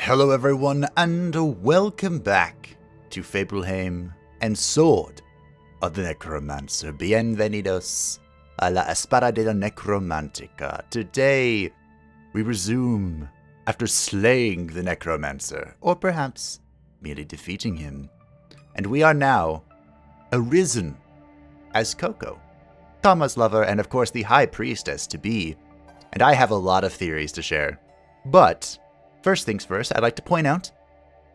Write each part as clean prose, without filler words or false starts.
Hello everyone, and welcome back to Fableheim and Sword of the Necromancer. Bienvenidos a la Espada de la Necromantica. Today, we resume after slaying the Necromancer, or perhaps merely defeating him. And we are now arisen as Koko, Tama's lover, and of course the High Priestess to be. And I have a lot of theories to share, but first things first, I'd like to point out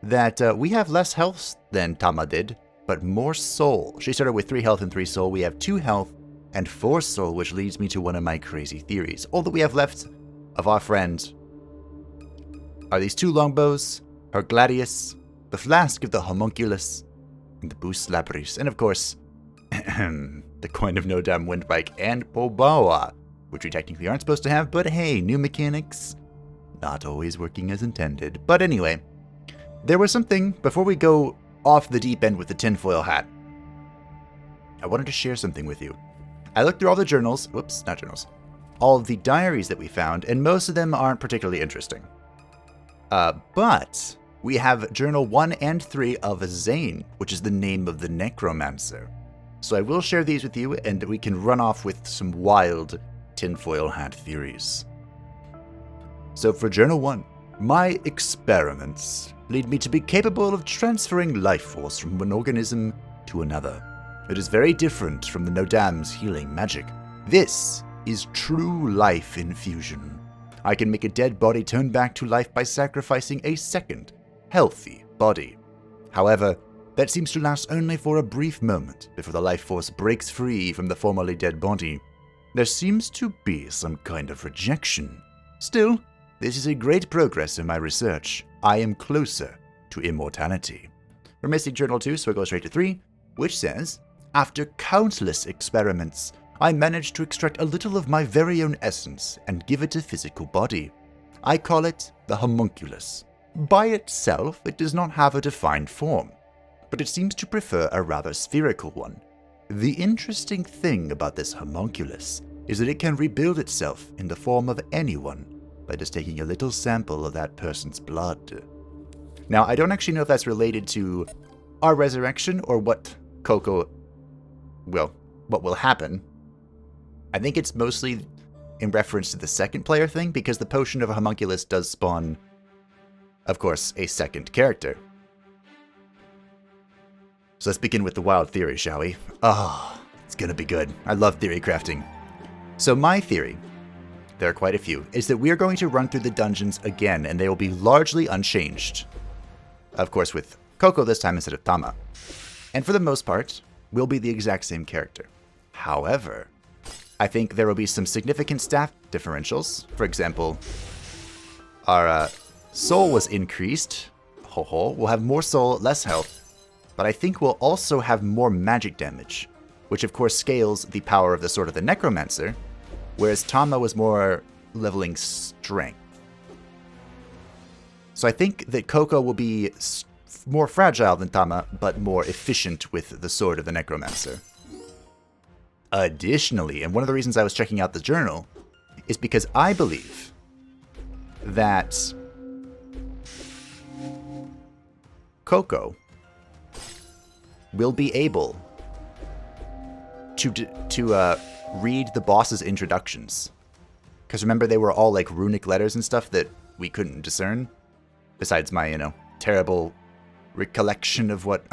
that we have less health than Tama did, but more soul. She started with 3 health and 3 soul. We have 2 health and 4 soul, which leads me to one of my crazy theories. All that we have left of our friend are these 2 longbows, her gladius, the flask of the homunculus, and the boost labris, and of course, the coin of no damn windbike and Pobawa, which we technically aren't supposed to have, but hey, new mechanics. Not always working as intended. But anyway, there was something, before we go off the deep end with the tinfoil hat, I wanted to share something with you. I looked through all the journals, whoops, not journals, all of the diaries that we found, and most of them aren't particularly interesting. But we have journal 1 and 3 of Zane, which is the name of the Necromancer. So I will share these with you, and we can run off with some wild tinfoil hat theories. So for Journal 1, my experiments lead me to be capable of transferring life force from one organism to another. It is very different from the Nodam's healing magic. This is true life infusion. I can make a dead body turn back to life by sacrificing a second, healthy body. However, that seems to last only for a brief moment before the life force breaks free from the formerly dead body. There seems to be some kind of rejection. Still, this is a great progress in my research. I am closer to immortality. We're missing Journal 2, so I go straight to 3, which says, after countless experiments, I managed to extract a little of my very own essence and give it a physical body. I call it the homunculus. By itself, it does not have a defined form, but it seems to prefer a rather spherical one. The interesting thing about this homunculus is that it can rebuild itself in the form of anyone by just taking a little sample of that person's blood. Now, I don't actually know if that's related to our resurrection or what Koko what will happen. I think it's mostly in reference to the second player thing, because the potion of a homunculus does spawn, of course, a second character. So let's begin with the wild theory, shall we? It's gonna be good. I love theory crafting. So my theory, there are quite a few, is that we are going to run through the dungeons again, and they will be largely unchanged. Of course, with Koko this time instead of Tama. And for the most part, we'll be the exact same character. However, I think there will be some significant stat differentials. For example, our soul was increased. We'll have more soul, less health. But I think we'll also have more magic damage, which of course scales the power of the Sword of the Necromancer, whereas Tama was more leveling strength. So I think that Koko will be more fragile than Tama, but more efficient with the Sword of the Necromancer. Additionally, and one of the reasons I was checking out the journal, is because I believe that Koko will be able to read the boss's introductions. Because remember, they were all like runic letters and stuff that we couldn't discern. Besides my, terrible recollection of what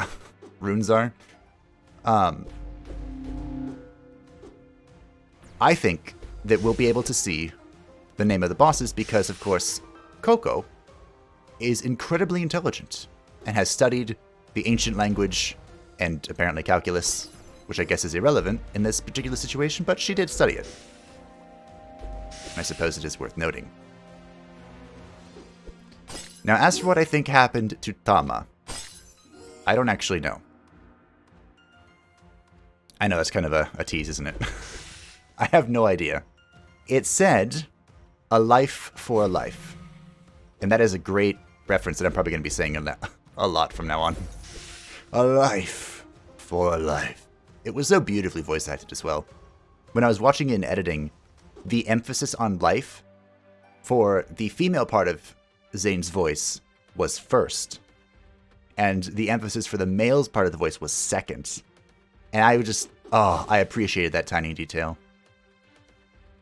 runes are. I think that we'll be able to see the name of the bosses because, of course, Koko is incredibly intelligent and has studied the ancient language and apparently calculus, which I guess is irrelevant in this particular situation, but she did study it. I suppose it is worth noting. Now, as for what I think happened to Tama, I don't actually know. I know that's kind of a tease, isn't it? I have no idea. It said, a life for a life. And that is a great reference that I'm probably going to be saying a lot from now on. A life for a life. It was so beautifully voice acted as well. When I was watching it in editing, the emphasis on life for the female part of Zane's voice was first. And the emphasis for the male's part of the voice was second. And I just, I appreciated that tiny detail.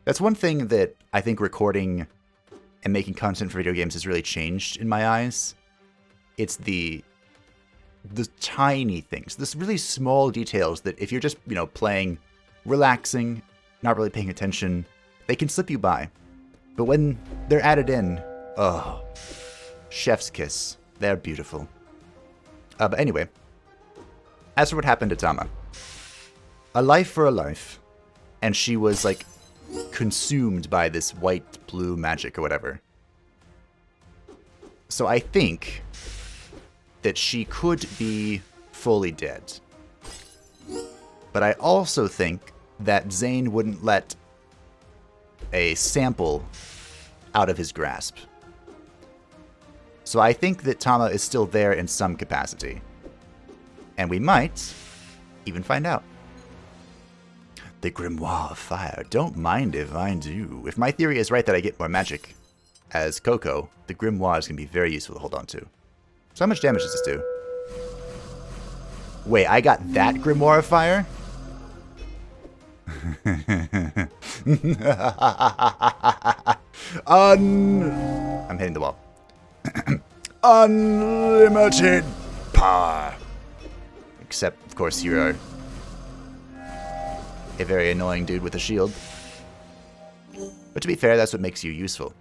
That's one thing that I think recording and making content for video games has really changed in my eyes. It's the tiny things, this really small details that if you're just, playing, relaxing, not really paying attention, they can slip you by. But when they're added in, chef's kiss. They're beautiful. But anyway, as for what happened to Tama. A life for a life. And she was, like, consumed by this white-blue magic or whatever. So I think that she could be fully dead. But I also think that Zane wouldn't let a sample out of his grasp. So I think that Tama is still there in some capacity. And we might even find out. The Grimoire of Fire. Don't mind if I do. If my theory is right that I get more magic as Koko, the Grimoire is going to be very useful to hold on to. So how much damage does this do? Wait, I got that Grimoire of Fire? I'm hitting the wall. Unlimited power. Except, of course, you are a very annoying dude with a shield. But to be fair, that's what makes you useful.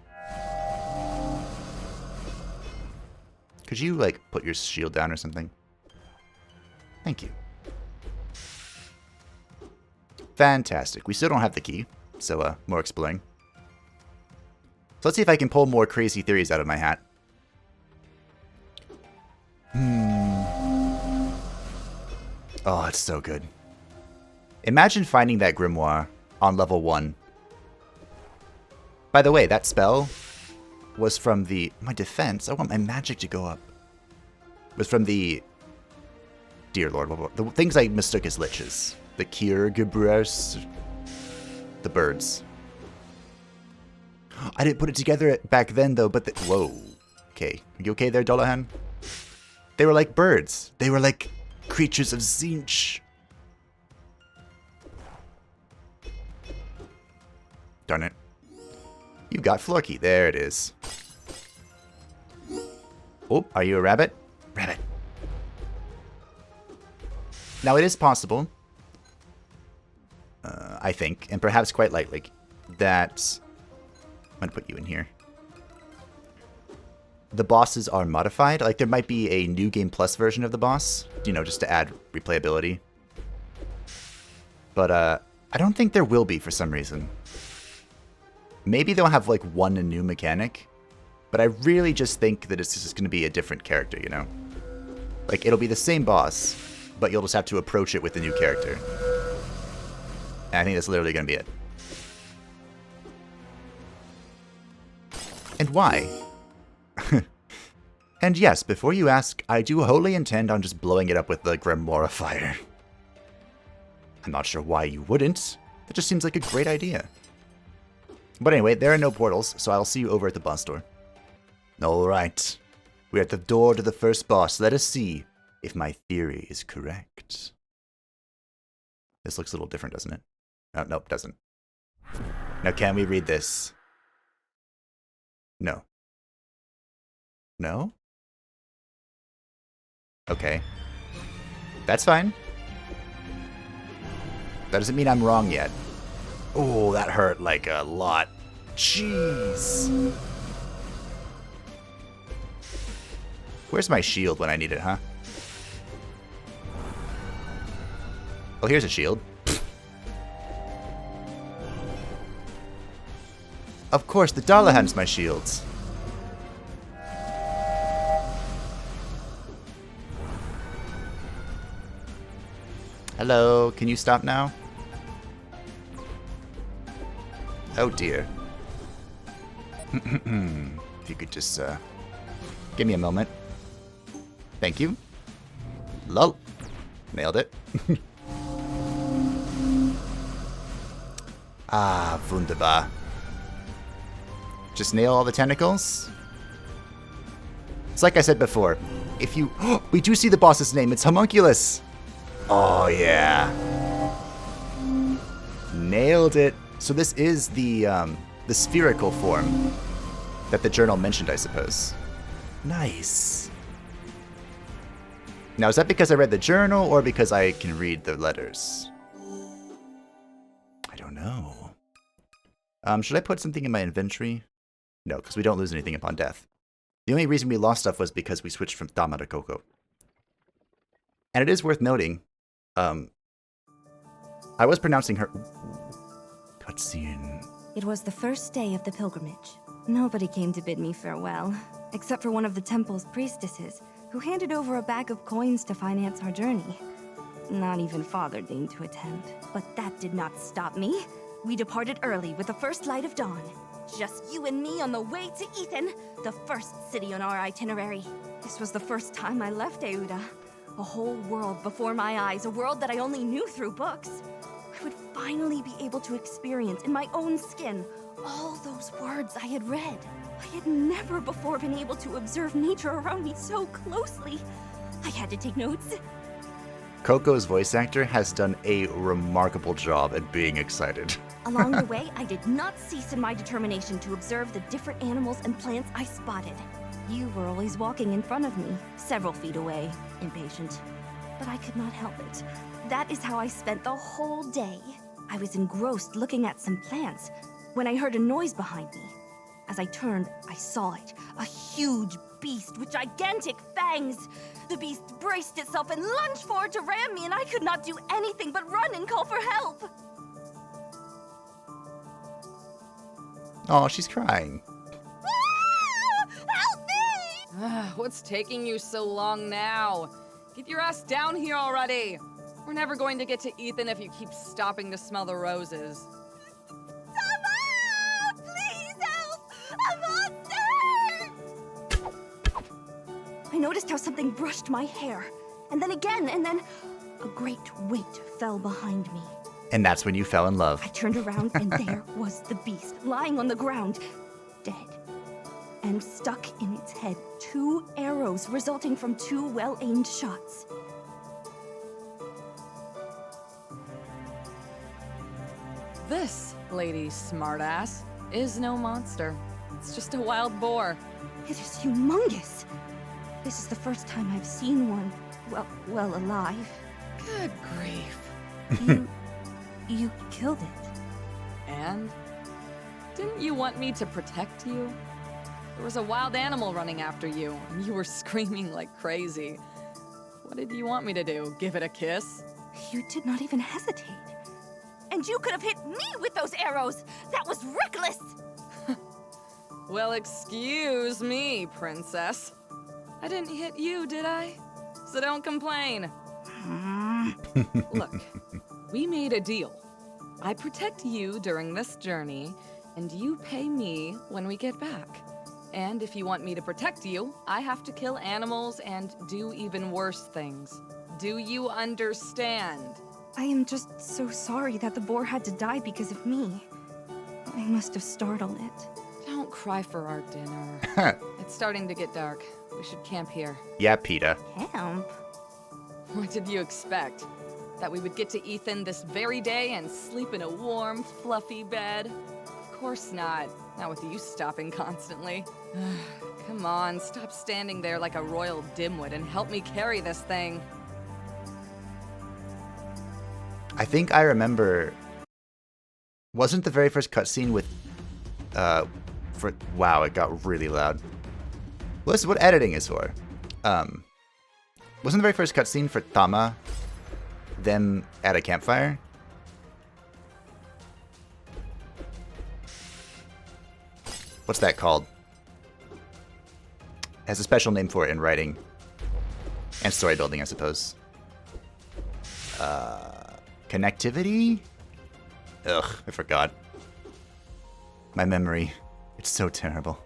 Could you, like, put your shield down or something? Thank you. Fantastic. We still don't have the key, so, more exploring. So let's see if I can pull more crazy theories out of my hat. Oh, it's so good. Imagine finding that grimoire on level 1. By the way, that spell was from my defense. I want my magic to go up. Was from the... Dear Lord, the things I mistook as liches. The Kirgebrers. The birds. I didn't put it together back then, though, but whoa. Okay. Are you okay there, Dolahan? They were like birds. They were like creatures of Zinch. Darn it. You got Florky. There it is. Oh, are you a rabbit? Rabbit. Now, it is possible, I think, and perhaps quite likely, that... I'm going to put you in here. The bosses are modified. Like, there might be a New Game Plus version of the boss, just to add replayability. But, I don't think there will be for some reason. Maybe they'll have, like, one new mechanic. But I really just think that it's just going to be a different character, Like, it'll be the same boss, but you'll just have to approach it with a new character. And I think that's literally going to be it. And why? And yes, before you ask, I do wholly intend on just blowing it up with the Grimoire of Fire. I'm not sure why you wouldn't. That just seems like a great idea. But anyway, there are no portals, so I'll see you over at the boss door. Alright. We're at the door to the first boss. Let us see if my theory is correct. This looks a little different, doesn't it? Oh, nope, doesn't. Now, can we read this? No. No? Okay. That's fine. That doesn't mean I'm wrong yet. Oh, that hurt like a lot. Jeez. Where's my shield when I need it, huh? Oh, here's a shield. Of course, the Dalahan's my shields. Hello, can you stop now? Oh dear. If you could just, give me a moment. Thank you. Lol. Nailed it. Ah, wunderbar. Just nail all the tentacles. It's like I said before. If you... we do see the boss's name. It's Homunculus. Oh, yeah. Nailed it. So this is the spherical form that the journal mentioned, I suppose. Nice. Now, is that because I read the journal or because I can read the letters? I don't know. Should I put something in my inventory? No, because we don't lose anything upon death. The only reason we lost stuff was because we switched from Tama to Koko. And it is worth noting, I was pronouncing her... Cutscene. It was the first day of the pilgrimage. Nobody came to bid me farewell, except for one of the temple's priestesses, who handed over a bag of coins to finance our journey. Not even Father deigned to attend. But that did not stop me. We departed early with the first light of dawn. Just you and me on the way to Ethan, the first city on our itinerary. This was the first time I left Euda. A whole world before my eyes, a world that I only knew through books. I would finally be able to experience in my own skin all those words I had read. I had never before been able to observe nature around me so closely. I had to take notes. Koko's voice actor has done a remarkable job at being excited. Along the way, I did not cease in my determination to observe the different animals and plants I spotted. You were always walking in front of me, several feet away, impatient. But I could not help it. That is how I spent the whole day. I was engrossed looking at some plants when I heard a noise behind me. As I turned, I saw it, a huge beast with gigantic fangs. The beast braced itself and lunged forward to ram me, and I could not do anything but run and call for help. Oh, she's crying. Help me! What's taking you so long now? Get your ass down here already! We're never going to get to Ethan if you keep stopping to smell the roses. Tama! Please help! A monster! I noticed how something brushed my hair, and then again, and then a great weight fell behind me. And that's when you fell in love. I turned around, and there was the beast, lying on the ground, dead. And stuck in its head 2 arrows resulting from 2 well-aimed shots. This, lady smartass, is no monster. It's just a wild boar. It is humongous. This is the first time I've seen one, well alive. Good grief. You killed it. And? Didn't you want me to protect you? There was a wild animal running after you, and you were screaming like crazy. What did you want me to do? Give it a kiss? You did not even hesitate. And you could have hit me with those arrows! That was reckless! Well, excuse me, princess. I didn't hit you, did I? So don't complain. Look, we made a deal. I protect you during this journey, and you pay me when we get back. And if you want me to protect you, I have to kill animals and do even worse things. Do you understand? I am just so sorry that the boar had to die because of me. I must have startled it. Don't cry for our dinner. It's starting to get dark. We should camp here. Yeah, PETA. Camp? What did you expect? That we would get to Ethan this very day and sleep in a warm, fluffy bed? Of course not. Not with you stopping constantly. Come on, stop standing there like a royal dimwit and help me carry this thing. I think I remember... Wasn't the very first cutscene with... Wow, it got really loud. Well, this is what editing is for. Wasn't the very first cutscene for Tama them at a campfire? What's that called? It has a special name for it in writing. And story building, I suppose. Connectivity? Ugh, I forgot. My memory. It's so terrible.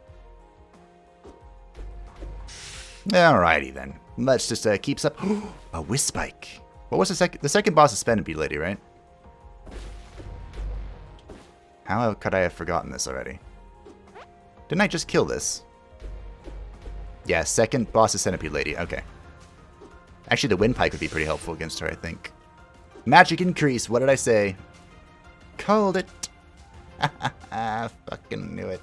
Alrighty then. Let's just keep up. A Whispike. What was the second boss is Spenopy Lady, right? How could I have forgotten this already? Didn't I just kill this? Yeah, second boss is Centipede Lady. Okay. Actually, the Windpike would be pretty helpful against her, I think. Magic increase. What did I say? Called it. Fucking knew it.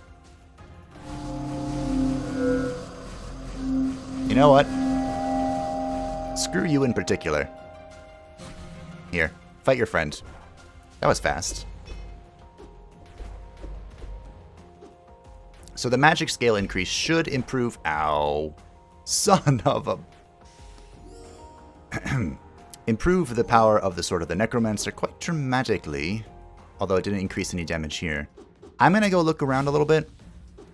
You know what? Screw you in particular. Here, fight your friend. That was fast. So the magic scale increase should improve... Ow. Son of a... improve the power of the Sword of the Necromancer quite dramatically. Although it didn't increase any damage here. I'm going to go look around a little bit.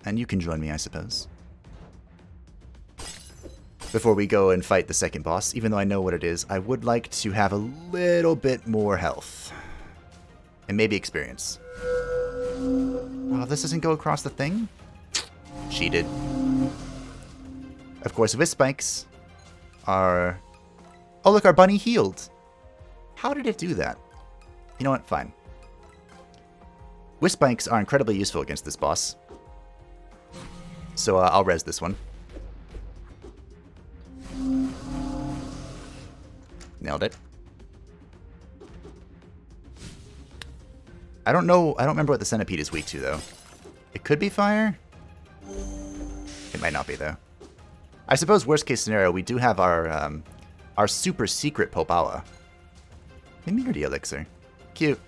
And you can join me, I suppose. Before we go and fight the second boss, even though I know what it is, I would like to have a little bit more health. And maybe experience. Oh, this doesn't go across the thing? Cheated. Of course, Wisp Spikes are... Oh, look, our bunny healed. How did it do that? You know what? Fine. Wisp Spikes are incredibly useful against this boss. So I'll res this one. Nailed it. I don't know. I don't remember what the centipede is weak to, though. It could be fire. It might not be, though. I suppose worst case scenario, we do have our super secret Popawa. Immunity elixir. Cute.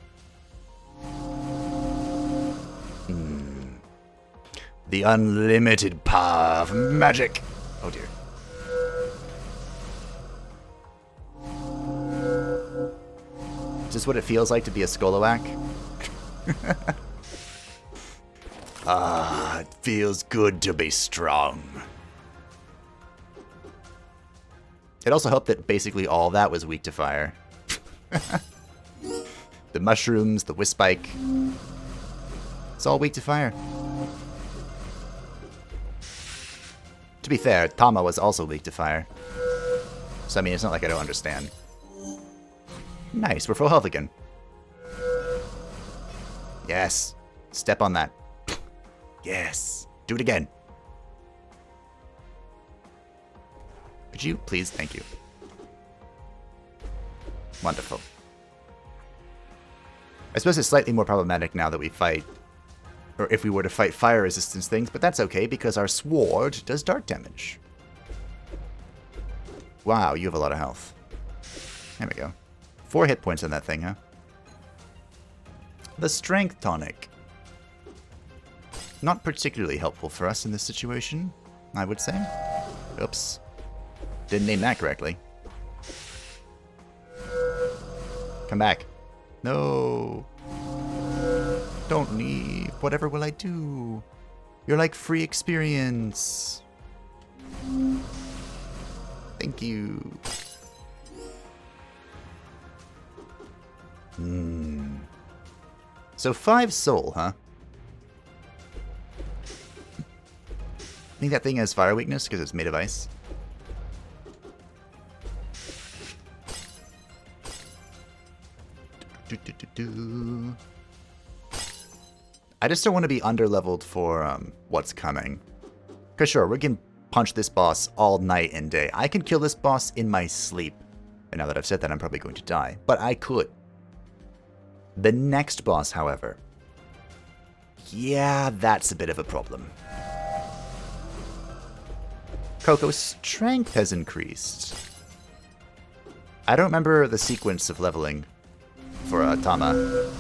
The unlimited power of magic. Oh dear. Is this what it feels like to be a Skoloak? Ah, it feels good to be strong. It also helped that basically all that was weak to fire. The mushrooms, the Wisp Spike. It's all weak to fire. To be fair, Tama was also weak to fire. So I mean, it's not like I don't understand. Nice, we're full health again. Yes. Step on that. Yes. Do it again. Could you please? Thank you. Wonderful. I suppose it's slightly more problematic now that we fight, or if we were to fight fire resistance things, but that's okay because our sword does dark damage. Wow, you have a lot of health. There we go. 4 hit points on that thing, huh? The strength tonic. Not particularly helpful for us in this situation, I would say. Oops. Didn't name that correctly. Come back. No. Don't leave. Whatever will I do? You're like free experience. Thank you. So 5 soul, huh? I think that thing has fire weakness because it's made of ice. I just don't want to be underleveled for what's coming. Because sure, we can punch this boss all night and day. I can kill this boss in my sleep. And now that I've said that, I'm probably going to die. But I could. The next boss, however. Yeah, that's a bit of a problem. Koko's strength has increased. I don't remember the sequence of leveling for Tama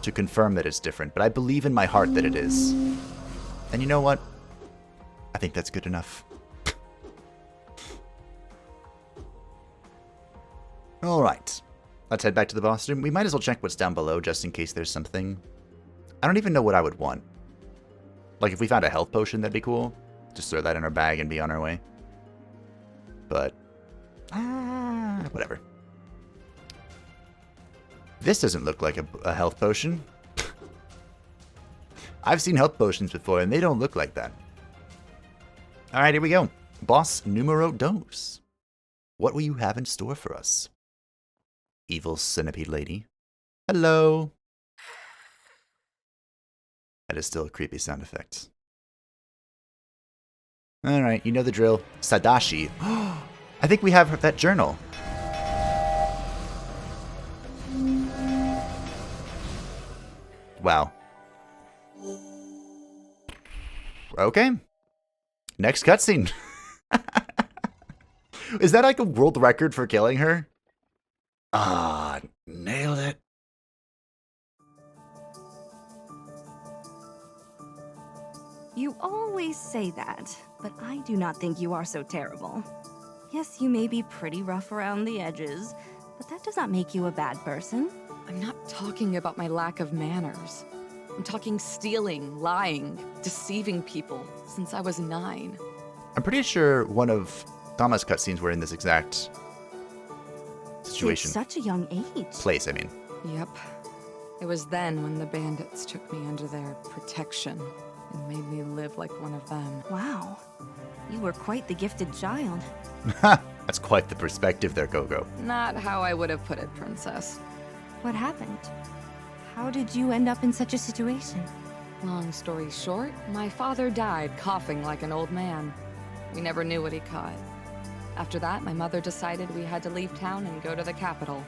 to confirm that it's different, but I believe in my heart that it is. And you know what? I think that's good enough. Alright. Let's head back to the boss room. We might as well check what's down below just in case there's something. I don't even know what I would want. Like if we found a health potion, that'd be cool. Just throw that in our bag and be on our way. But, whatever. This doesn't look like a health potion. I've seen health potions before, and they don't look like that. Alright, here we go. Boss numero dos. What will you have in store for us? Evil centipede lady. Hello. That is still a creepy sound effect. All right, you know the drill. Sadashi. I think we have that journal. Wow. Okay. Next cutscene. Is that like a world record for killing her? Ah, nailed it. You always say that, but I do not think you are so terrible. Yes, you may be pretty rough around the edges, but that does not make you a bad person. I'm not talking about my lack of manners. I'm talking stealing, lying, deceiving people since I was 9. I'm pretty sure one of Tama's cutscenes were in this exact situation. At such a young age. Place, I mean. Yep. It was then when the bandits took me under their protection and made me live like one of them. Wow. You were quite the gifted child. That's quite the perspective there, Koko. Not how I would have put it, Princess. What happened? How did you end up in such a situation? Long story short, my father died coughing like an old man. We never knew what he caught. After that, my mother decided we had to leave town and go to the capital,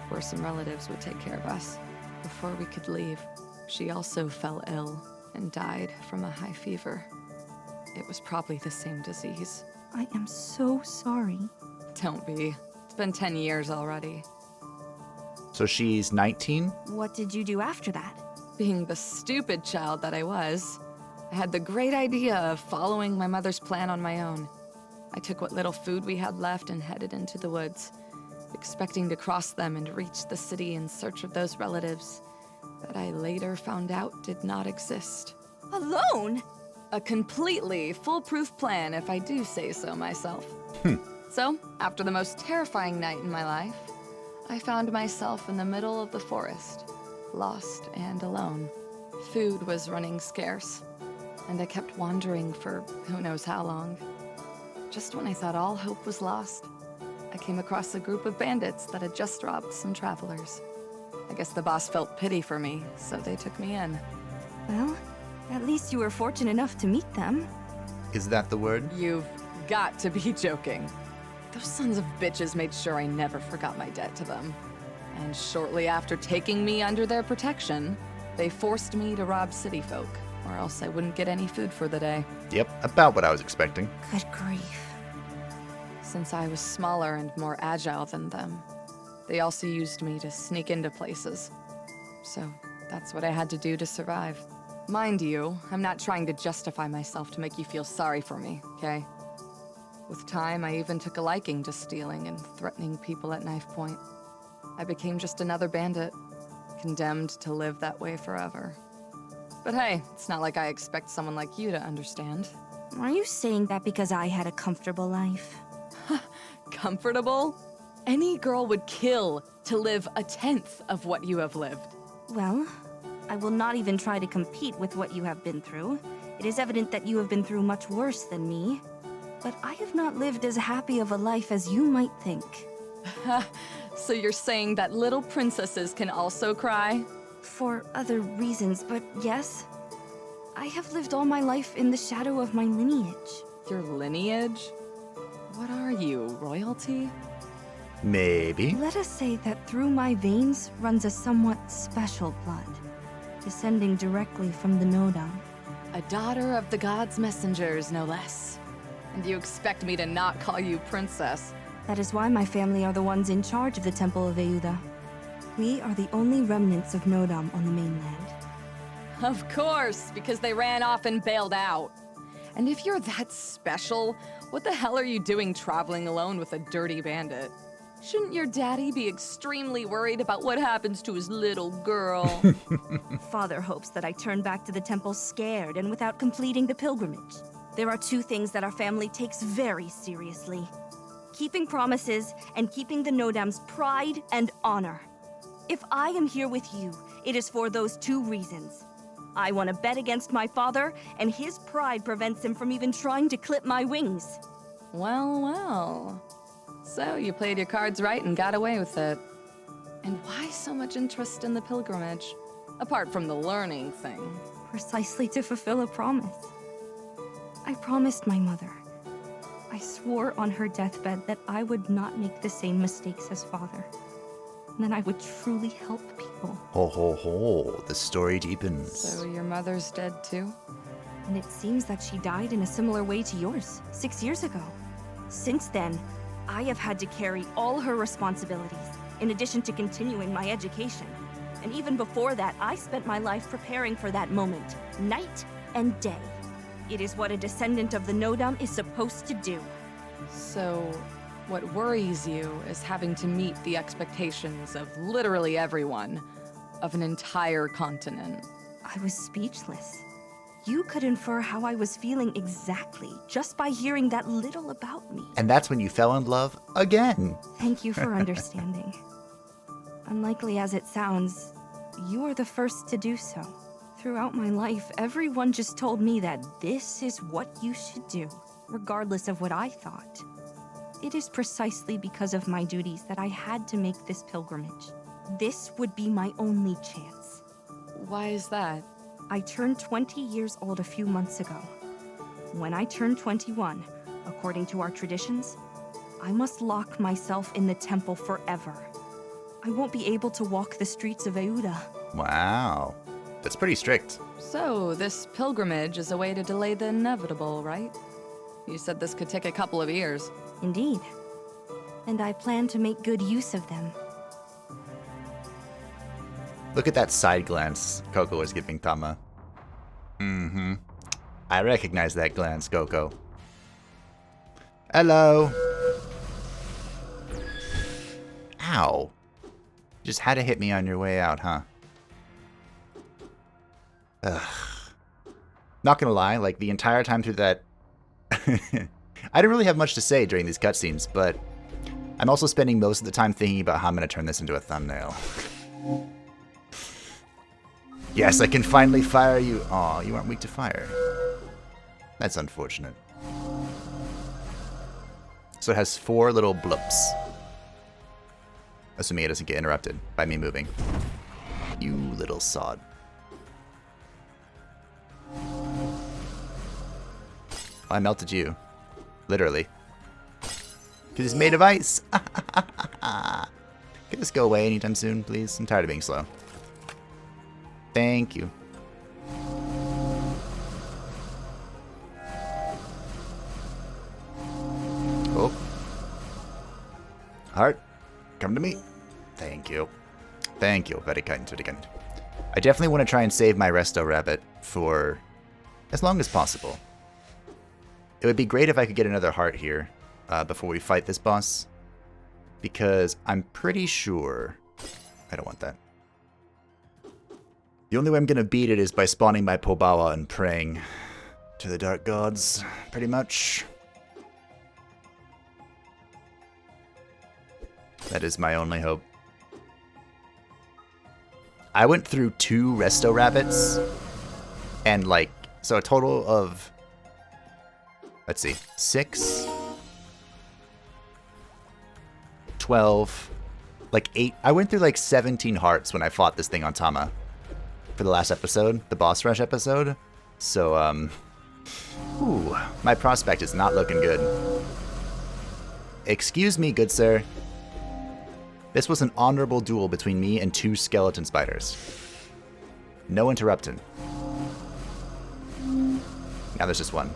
where some relatives would take care of us. Before we could leave, she also fell ill and died from a high fever. It was probably the same disease. I am so sorry. Don't be. It's been 10 years already. So she's 19? What did you do after that? Being the stupid child that I was, I had the great idea of following my mother's plan on my own. I took what little food we had left and headed into the woods, expecting to cross them and reach the city in search of those relatives that I later found out did not exist. Alone? A completely foolproof plan, if I do say so myself. So, after the most terrifying night in my life, I found myself in the middle of the forest, lost and alone. Food was running scarce, and I kept wandering for who knows how long. Just when I thought all hope was lost, I came across a group of bandits that had just robbed some travelers. I guess the boss felt pity for me, so they took me in. Well, at least you were fortunate enough to meet them. Is that the word? You've got to be joking. Those sons of bitches made sure I never forgot my debt to them. And shortly after taking me under their protection, they forced me to rob city folk, or else I wouldn't get any food for the day. Yep, about what I was expecting. Good grief. Since I was smaller and more agile than them, they also used me to sneak into places. So that's what I had to do to survive. Mind you, I'm not trying to justify myself to make you feel sorry for me, okay? With time, I even took a liking to stealing and threatening people at knife point. I became just another bandit, condemned to live that way forever. But hey, it's not like I expect someone like you to understand. Are you saying that because I had a comfortable life? Comfortable? Any girl would kill to live 1/10 of what you have lived. Well, I will not even try to compete with what you have been through. It is evident that you have been through much worse than me. But I have not lived as happy of a life as you might think. So you're saying that little princesses can also cry? For other reasons, but yes. I have lived all my life in the shadow of my lineage. Your lineage? What are you, royalty? Maybe. Let us say that through my veins runs a somewhat special blood, descending directly from the Nodam. A daughter of the gods' messengers, no less. And you expect me to not call you princess? That is why my family are the ones in charge of the Temple of Euda. We are the only remnants of Nodam on the mainland. Of course, because they ran off and bailed out. And if you're that special, what the hell are you doing traveling alone with a dirty bandit? Shouldn't your daddy be extremely worried about what happens to his little girl? Father hopes that I turn back to the temple scared and without completing the pilgrimage. There are 2 things that our family takes very seriously. Keeping promises and keeping the Nodam's pride and honor. If I am here with you, it is for those 2 reasons. I want to bet against my father, and his pride prevents him from even trying to clip my wings. Well, well. So you played your cards right and got away with it. And why so much interest in the pilgrimage? Apart from the learning thing. Precisely to fulfill a promise. I promised my mother. I swore on her deathbed that I would not make the same mistakes as father. And that I would truly help people. Ho ho ho, the story deepens. So your mother's dead too? And it seems that she died in a similar way to yours, 6 years ago. Since then, I have had to carry all her responsibilities, in addition to continuing my education. And even before that, I spent my life preparing for that moment, night and day. It is what a descendant of the Nodum is supposed to do. So, what worries you is having to meet the expectations of literally everyone, of an entire continent. I was speechless. You could infer how I was feeling exactly just by hearing that little about me. And that's when you fell in love again. Thank you for understanding. Unlikely as it sounds, you are the first to do so. Throughout my life, everyone just told me that this is what you should do, regardless of what I thought. It is precisely because of my duties that I had to make this pilgrimage. This would be my only chance. Why is that? I turned 20 years old a few months ago. When I turn 21, according to our traditions, I must lock myself in the temple forever. I won't be able to walk the streets of Euda. Wow. That's pretty strict. So, this pilgrimage is a way to delay the inevitable, right? You said this could take a couple of years. Indeed. And I plan to make good use of them. Look at that side glance Koko is giving Tama. Mm-hmm. I recognize that glance, Koko. Hello. Ow. Just had to hit me on your way out, huh? Ugh. Not gonna lie, like the entire time through that... I didn't really have much to say during these cutscenes, but I'm also spending most of the time thinking about how I'm gonna turn this into a thumbnail. Yes, I can finally fire you. Aw, you aren't weak to fire. That's unfortunate. So it has 4 little bloops. Assuming it doesn't get interrupted by me moving. You little sod. I melted you. Literally. Because it's made of ice. Can this go away anytime soon, please? I'm tired of being slow. Thank you. Oh. Heart, come to me. Thank you. Thank you. Very kind, very kind. I definitely want to try and save my resto rabbit for as long as possible. It would be great if I could get another heart here before we fight this boss. Because I'm pretty sure... I don't want that. The only way I'm going to beat it is by spawning my Pobawa and praying to the dark gods, pretty much. That is my only hope. I went through 2 resto rabbits, and like, so a total of, let's see, 6, 12, like 8. I went through like 17 hearts when I fought this thing on Tama for the last episode, the boss rush episode. So, ooh, my prospect is not looking good. Excuse me, good sir. This was an honorable duel between me and 2 skeleton spiders. No interrupting. Now there's just 1.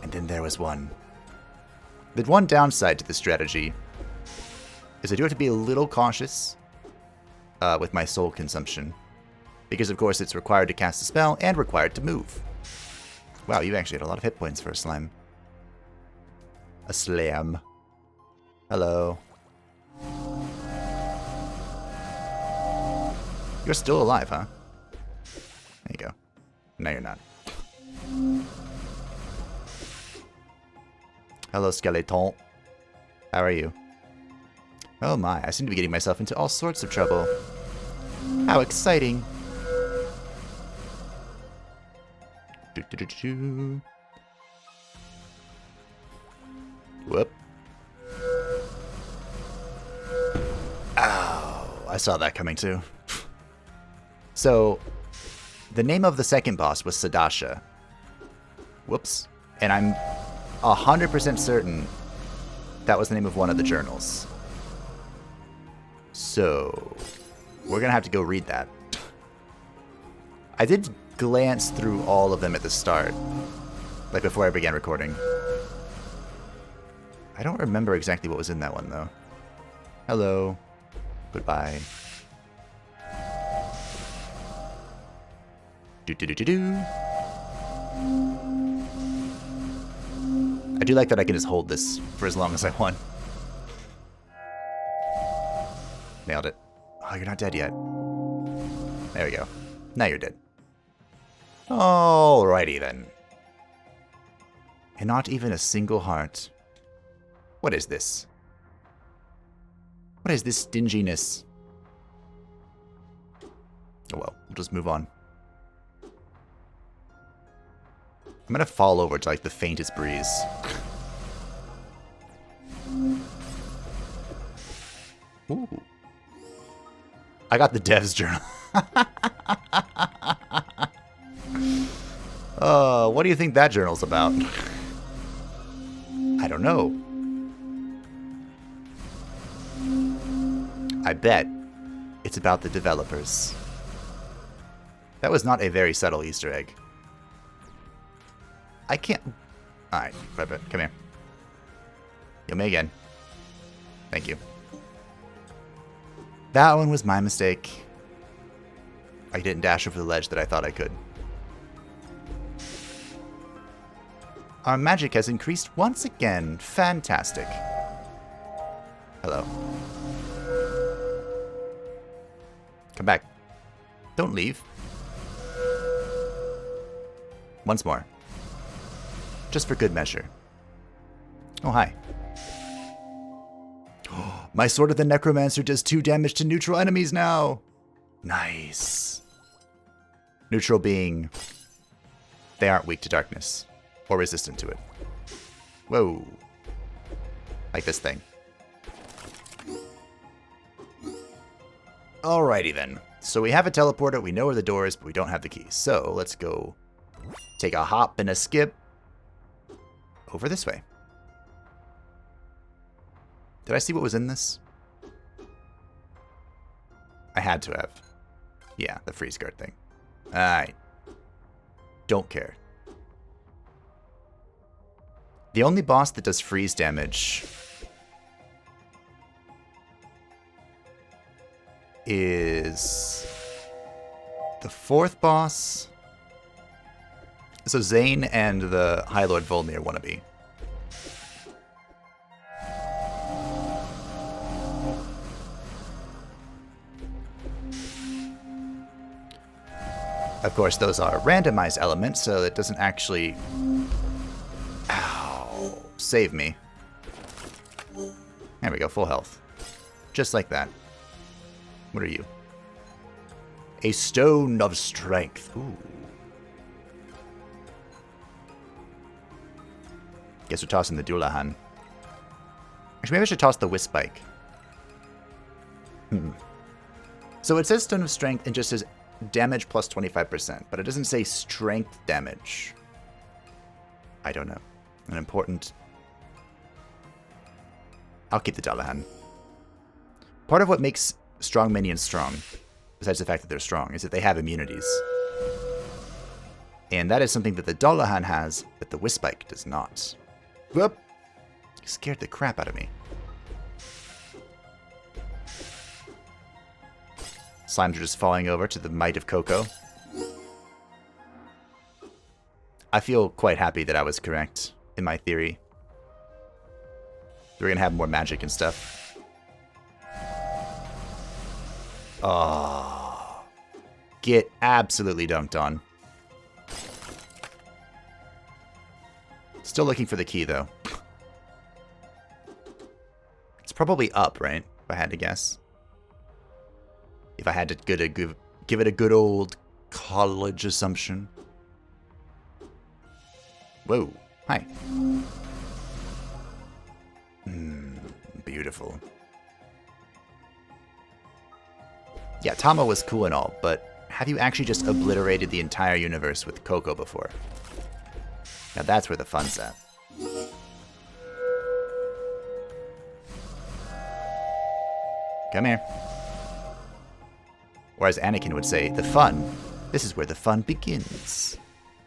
And then there was 1. The one downside to this strategy is I do have to be a little cautious with my soul consumption. Because of course it's required to cast a spell and required to move. Wow, you actually had a lot of hit points for a slime. A slam. Hello. You're still alive, huh? There you go. No, you're not. Hello, skeleton. How are you? Oh my, I seem to be getting myself into all sorts of trouble. How exciting. Do-do-do-do. Whoop. Oh, I saw that coming too. So, the name of the second boss was Sadasha. Whoops. And I'm 100% certain that was the name of one of the journals. So, we're going to have to go read that. I did glance through all of them at the start, like before I began recording. I don't remember exactly what was in that one, though. Hello. Goodbye. Do-do-do-do-do. I do like that I can just hold this for as long as I want. Nailed it. Oh, you're not dead yet. There we go. Now you're dead. Alrighty then. And not even a single heart. What is this? What is this stinginess? Oh well, we'll just move on. I'm gonna fall over to like the faintest breeze. Ooh. I got the dev's journal. What do you think that journal's about? I don't know. I bet it's about the developers. That was not a very subtle Easter egg. I can't... Alright, come here. Yo, me again. Thank you. That one was my mistake. I didn't dash over the ledge that I thought I could. Our magic has increased once again. Fantastic. Hello. Come back. Don't leave. Once more. Just for good measure. Oh, hi. My Sword of the Necromancer does 2 damage to neutral enemies now. Nice. Neutral being... they aren't weak to darkness. Or resistant to it. Whoa. Like this thing. Alrighty then. So we have a teleporter, we know where the door is, but we don't have the key. So let's go take a hop and a skip over this way. Did I see what was in this? I had to have. Yeah, the freeze guard thing. I don't care. The only boss that does freeze damage is the 4th boss. So Zane and the High Lord Volnir wannabe. Of course, those are randomized elements, so it doesn't actually... Ow. Save me. There we go, full health. Just like that. What are you? A Stone of Strength. Ooh. Guess we're tossing the Dullahan. Actually, maybe I should toss the Wisp Spike. So it says Stone of Strength and just says damage plus 25%, but it doesn't say strength damage. I don't know. An important... I'll keep the Dullahan. Part of what makes strong minions strong, besides the fact that they're strong, is that they have immunities. And that is something that the Dullahan has that the Wisp Spike does not. Whoop! You scared the crap out of me. Slimes are just falling over to the might of Koko. I feel quite happy that I was correct in my theory. We're gonna have more magic and stuff. Oh, get absolutely dunked on. Still looking for the key, though. It's probably up, right? If I had to guess. If I had to give it a good old college assumption. Whoa. Hi. Beautiful. Yeah, Tama was cool and all, but have you actually just obliterated the entire universe with Koko before? Now that's where the fun's at. Come here. Or as Anakin would say, the fun. This is where the fun begins.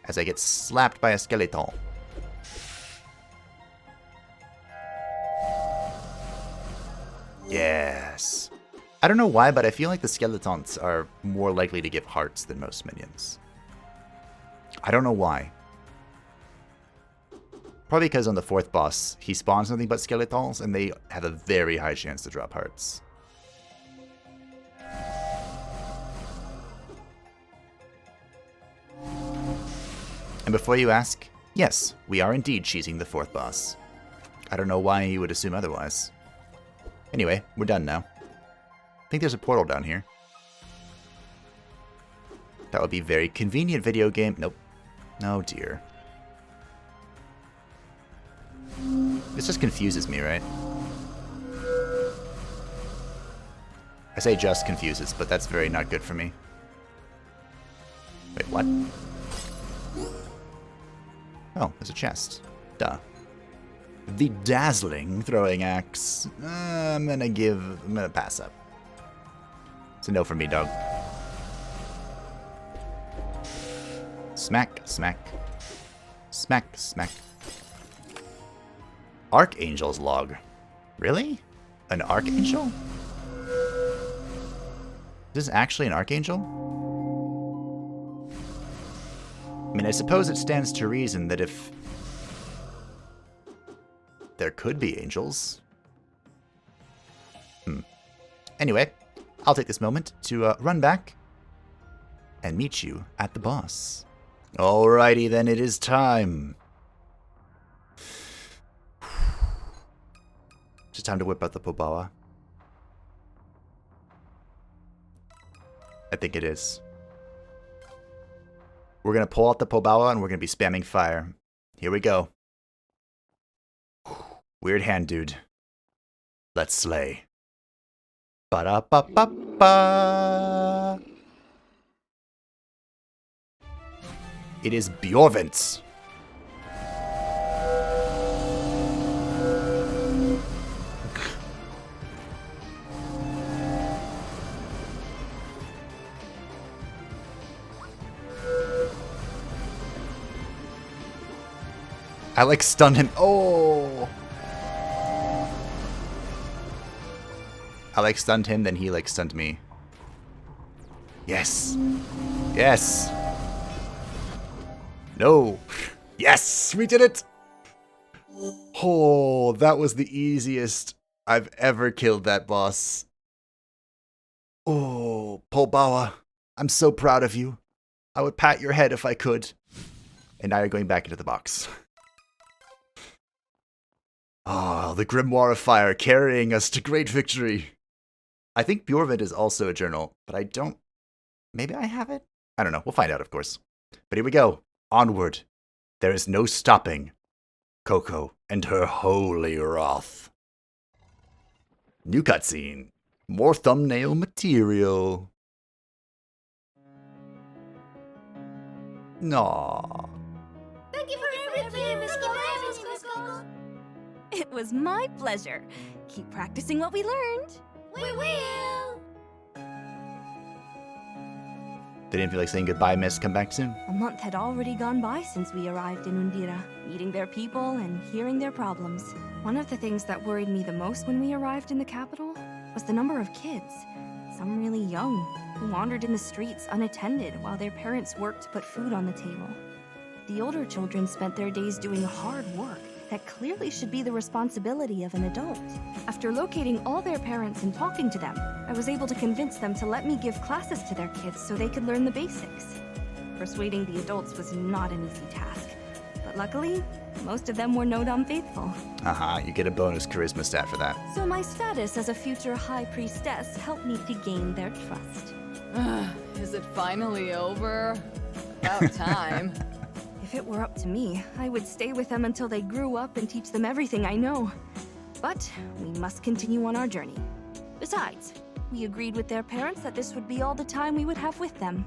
As I get slapped by a skeleton. Yes. I don't know why, but I feel like the skeletons are more likely to give hearts than most minions. I don't know why. Probably because on the 4th boss, he spawns nothing but skeletons, and they have a very high chance to drop hearts. And before you ask, yes, we are indeed cheesing the 4th boss. I don't know why you would assume otherwise. Anyway, we're done now. I think there's a portal down here. That would be very convenient, video game. Nope. Oh dear. This just confuses me, right? I say just confuses, but that's very not good for me. Wait, what? Oh, there's a chest. Duh. The dazzling throwing axe. I'm gonna pass up. It's a no for me, dog. Smack, smack. Smack, smack. Archangel's log. Really? An archangel? Is this actually an archangel? I mean, I suppose it stands to reason that if there could be angels. Anyway, I'll take this moment to run back and meet you at the boss. Alrighty then, it is time. It's time to whip out the Pobawa. I think it is. We're going to pull out the Pobawa and we're going to be spamming fire. Here we go. Weird hand, dude. Let's slay. Ba-da-ba-ba-ba. It is Bjorvent. I like stunned him. Oh! I like stunned him, then he like stunned me. Yes! Yes! No! Yes! We did it! Oh, that was the easiest I've ever killed that boss. Oh, Polbawa, I'm so proud of you. I would pat your head if I could. And now you're going back into the box. Oh, the Grimoire of Fire carrying us to great victory. I think Bjorvent is also a journal, but I don't... Maybe I have it? I don't know. We'll find out, of course. But here we go. Onward. There is no stopping Koko and her holy wrath. New cutscene. More thumbnail material. Aww. Thank you for everything, Miss Koko. It was my pleasure. Keep practicing what we learned. We will. They didn't feel like saying goodbye, miss. Come back soon. A month had already gone by since we arrived in Undira, meeting their people and hearing their problems. One of the things that worried me the most when we arrived in the capital was the number of kids, some really young, who wandered in the streets unattended while their parents worked to put food on the table. The older children spent their days doing hard work that clearly should be the responsibility of an adult. After locating all their parents and talking to them, I was able to convince them to let me give classes to their kids so they could learn the basics. Persuading the adults was not an easy task, but luckily, most of them were Nodam faithful. You get a bonus charisma stat for that. So my status as a future high priestess helped me to gain their trust. Is it finally over? About time. If it were up to me, I would stay with them until they grew up and teach them everything I know. But we must continue on our journey. Besides, we agreed with their parents that this would be all the time we would have with them.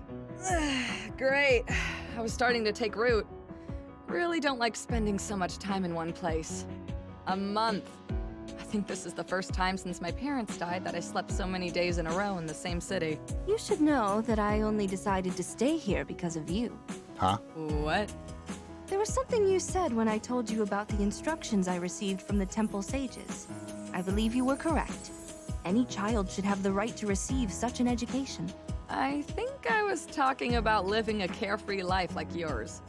Great. I was starting to take root. Really don't like spending so much time in one place. A month. I think this is the first time since my parents died that I slept so many days in a row in the same city. You should know that I only decided to stay here because of you. Huh? What? There was something you said when I told you about the instructions I received from the temple sages. I believe you were correct. Any child should have the right to receive such an education. I think I was talking about living a carefree life like yours.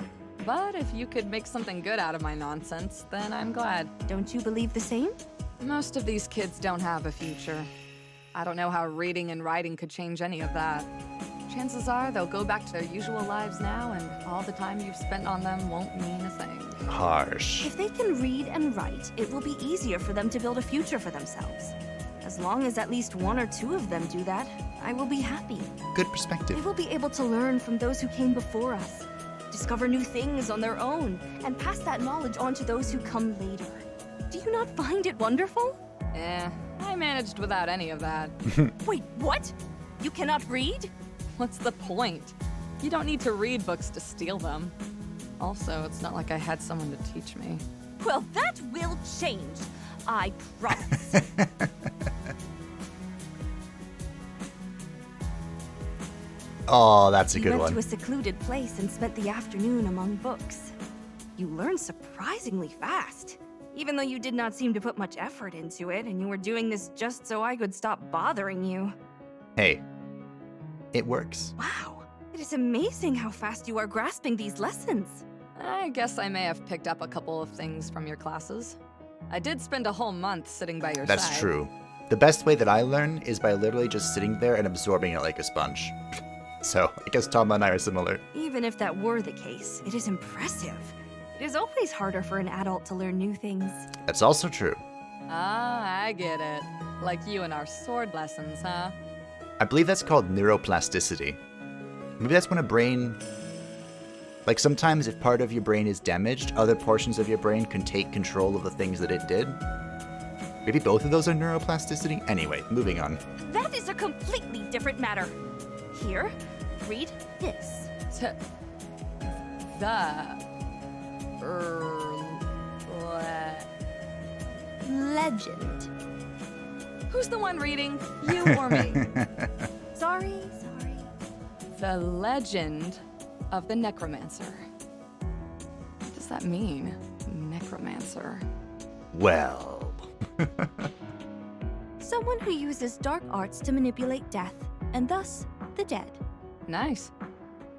But if you could make something good out of my nonsense, then I'm glad. Don't you believe the same? Most of these kids don't have a future. I don't know how reading and writing could change any of that. Chances are they'll go back to their usual lives now, and all the time you've spent on them won't mean a thing. Harsh. If they can read and write, it will be easier for them to build a future for themselves. As long as at least one or two of them do that, I will be happy. Good They perspective. will be able to learn from those who came before us, discover new things on their own, and pass that knowledge on to those who come later. Do you not find it wonderful? I managed without any of that. Wait, what? You cannot read? What's the point? You don't need to read books to steal them. Also, it's not like I had someone to teach me. Well, that will change. I promise. Oh, that's a You good went one. to a secluded place and spent the afternoon among books. You learned surprisingly fast, even though you did not seem to put much effort into it, and you were doing this just so I could stop bothering you. Hey, it works. Wow, it is amazing how fast you are grasping these lessons. I guess I may have picked up a couple of things from your classes. I did spend a whole month sitting by your side. That's true. The best way that I learn is by literally just sitting there and absorbing it like a sponge. So, I guess Tama and I are similar. Even if that were the case, it is impressive. It is always harder for an adult to learn new things. That's also true. Ah, I get it. Like you and our sword lessons, huh? I believe that's called neuroplasticity. Maybe that's when a brain... Like sometimes if part of your brain is damaged, other portions of your brain can take control of the things that it did. Maybe both of those are neuroplasticity? Anyway, moving on. That is a completely different matter. Here, read this. Legend. Who's the one reading? You or me? Sorry. The Legend of the Necromancer. What does that mean? Necromancer. Well... Someone who uses dark arts to manipulate death, and thus, the dead. Nice.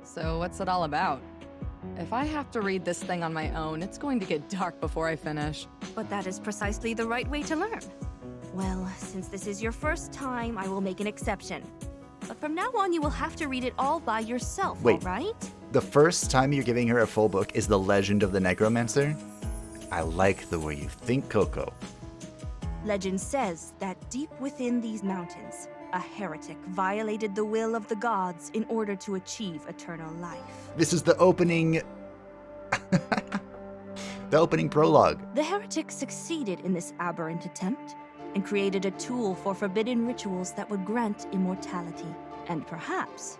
So what's it all about? If I have to read this thing on my own, it's going to get dark before I finish. But that is precisely the right way to learn. Well, since this is your first time, I will make an exception. But from now on, you will have to read it all by yourself, Wait. all right? The first time you're giving her a full book is The Legend of the Necromancer? I like the way you think, Koko. Legend says that deep within these mountains, a heretic violated the will of the gods in order to achieve eternal life. This is the opening... the opening prologue. The heretic succeeded in this aberrant attempt and created a tool for forbidden rituals that would grant immortality and perhaps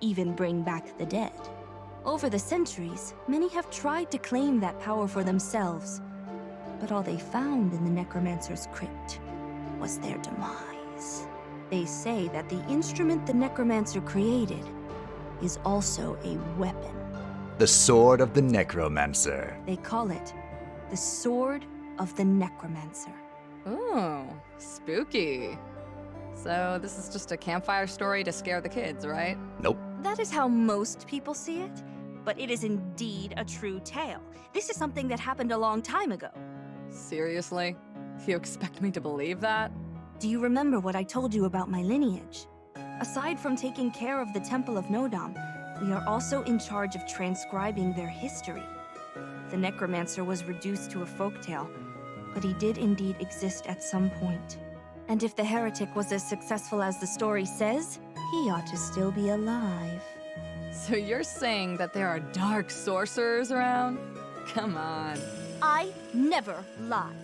even bring back the dead. Over the centuries, many have tried to claim that power for themselves, but all they found in the Necromancer's crypt was their demise. They say that the instrument the Necromancer created is also a weapon. The Sword of the Necromancer. They call it the Sword of the Necromancer. Ooh, spooky. So this is just a campfire story to scare the kids, right? Nope. That is how most people see it, but it is indeed a true tale. This is something that happened a long time ago. Seriously? You expect me to believe that? Do you remember what I told you about my lineage? Aside from taking care of the Temple of Nodam, we are also in charge of transcribing their history. The Necromancer was reduced to a folktale, but he did indeed exist at some point. And if the heretic was as successful as the story says, he ought to still be alive. So you're saying that there are dark sorcerers around? Come on. I never lie.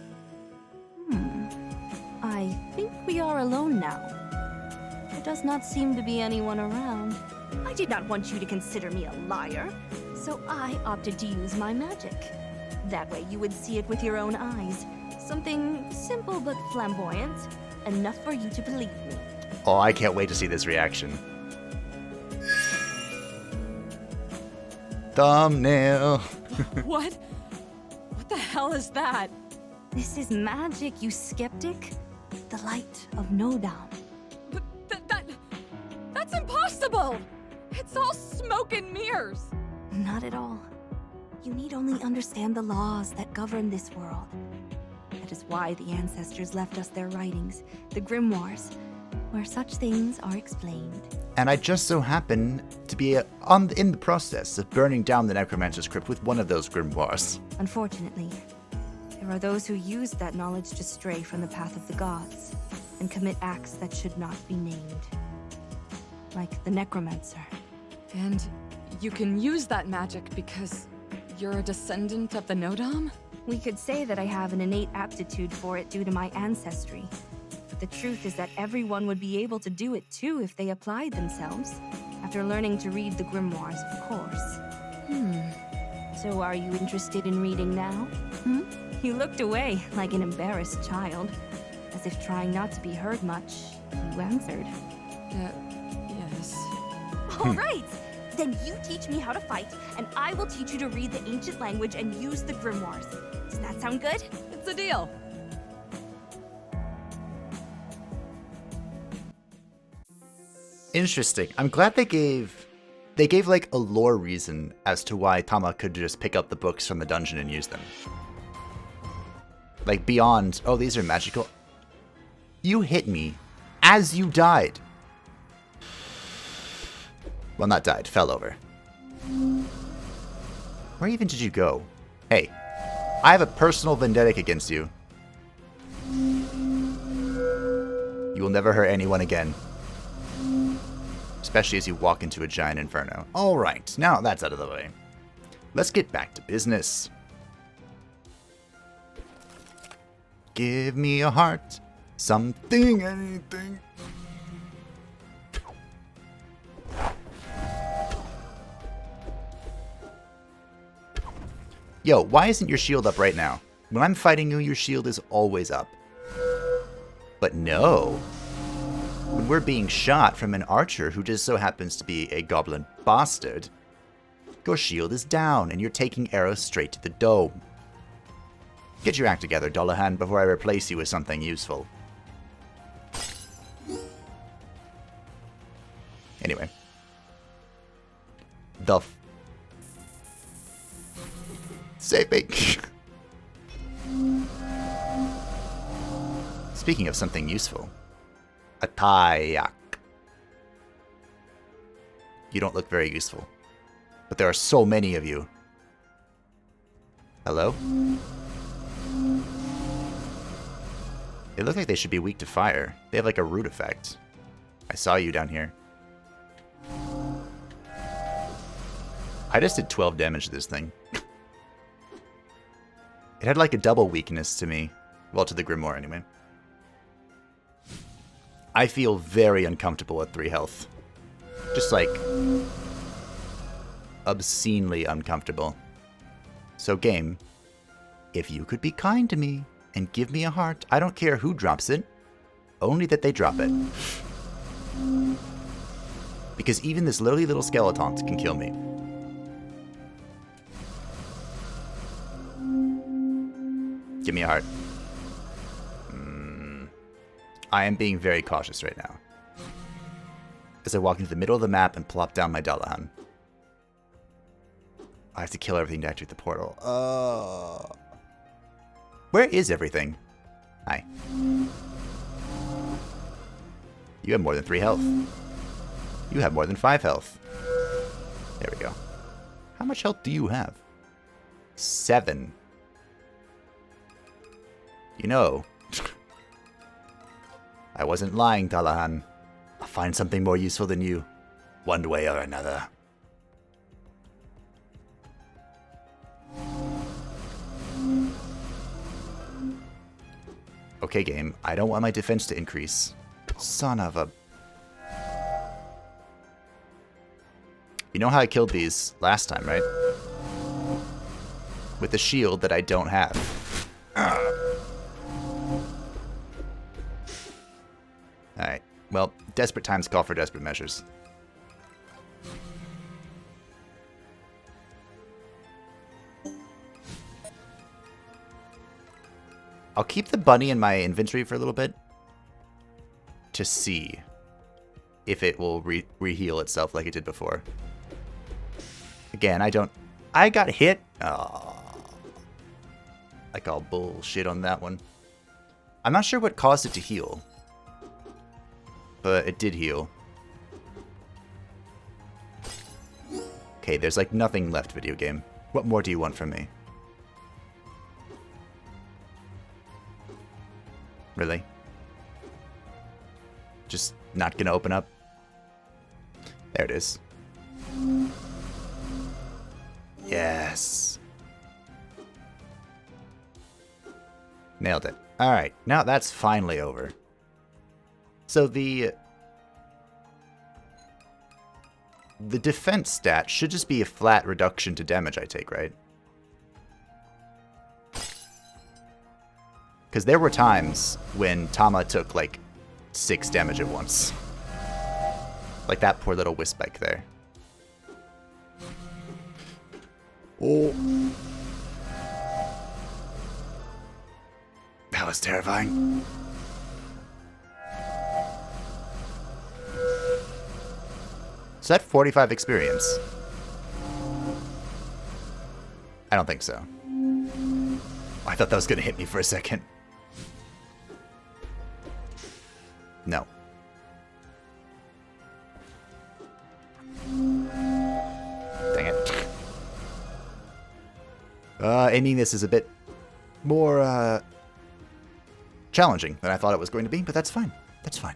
I think we are alone now. There does not seem to be anyone around. I I did not want you to consider me a liar, so I opted to use my magic. That way you would see it with your own eyes. Something simple but flamboyant, enough for you to believe me. Oh, I can't wait to see this reaction. Thumbnail. What? What the hell is that? This is magic, you skeptic. The light of Nodam. But that's impossible! It's all smoke and mirrors! Not at all. You need only understand the laws that govern this world. That is why the ancestors left us their writings, the grimoires, where such things are explained. And I just so happen to be in the process of burning down the Necromancer's crypt with one of those grimoires. Unfortunately, there are those who use that knowledge to stray from the path of the gods and commit acts that should not be named. Like the Necromancer. And you can use that magic because you're a descendant of the Nodam? We could say that I have an innate aptitude for it due to my ancestry. But the truth is that everyone would be able to do it too if they applied themselves. After learning to read the grimoires, of course. So are you interested in reading now? You looked away like an embarrassed child. As if trying not to be heard much, you answered. Yes. All right! Then you teach me how to fight, and I will teach you to read the ancient language and use the grimoires. Does that sound good? It's a deal. Interesting. I'm glad they gave like a lore reason as to why Tama could just pick up the books from the dungeon and use them. Like beyond, oh, these are magical. You hit me as you died. Well, not died, fell over. Where even did you go? Hey, I have a personal vendetta against you. You will never hurt anyone again. Especially as you walk into a giant inferno. Alright, now that's out of the way. Let's get back to business. Give me a heart. Something, anything. Yo, why isn't your shield up right now? When I'm fighting you, your shield is always up. But no. When we're being shot from an archer who just so happens to be a goblin bastard, your shield is down and you're taking arrows straight to the dome. Get your act together, Dullahan, before I replace you with something useful. Anyway. Saving. Speaking of something useful. A Tayak. You don't look very useful. But there are so many of you. Hello? They look like they should be weak to fire. They have like a root effect. I saw you down here. I just did 12 damage to this thing. It had like a double weakness to me. Well, to the Grimoire anyway. I feel very uncomfortable at 3 health. Just like obscenely uncomfortable. So game, if you could be kind to me and give me a heart, I don't care who drops it, only that they drop it. Because even this lowly little skeleton can kill me. Give me a heart. I am being very cautious right now. As I walk into the middle of the map and plop down my Dullahan. I have to kill everything to activate the portal. Where is everything? Hi. You have more than 3 health. You have more than 5 health. There we go. How much health do you have? 7. You know, I wasn't lying, Dullahan. I'll find something more useful than you, one way or another. Okay, game, I don't want my defense to increase. Son of a... You know how I killed these last time, right? With a shield that I don't have. Alright. Well, desperate times call for desperate measures. I'll keep the bunny in my inventory for a little bit to see if it will re-heal itself like it did before. Again, I got hit. Oh, I call bullshit on that one. I'm not sure what caused it to heal, but it did heal. Okay, there's like nothing left, video game. What more do you want from me? Really? Just not gonna open up? There it is. Yes. Nailed it. Alright, now that's finally over. So the defense stat should just be a flat reduction to damage I take, right? Because there were times when Tama took like 6 damage at once. Like that poor little Whispike there. Oh. That was terrifying. Is that 45 experience? I don't think so. I thought that was going to hit me for a second. No. Dang it. Aiming this is a bit more challenging than I thought it was going to be, but that's fine. That's fine.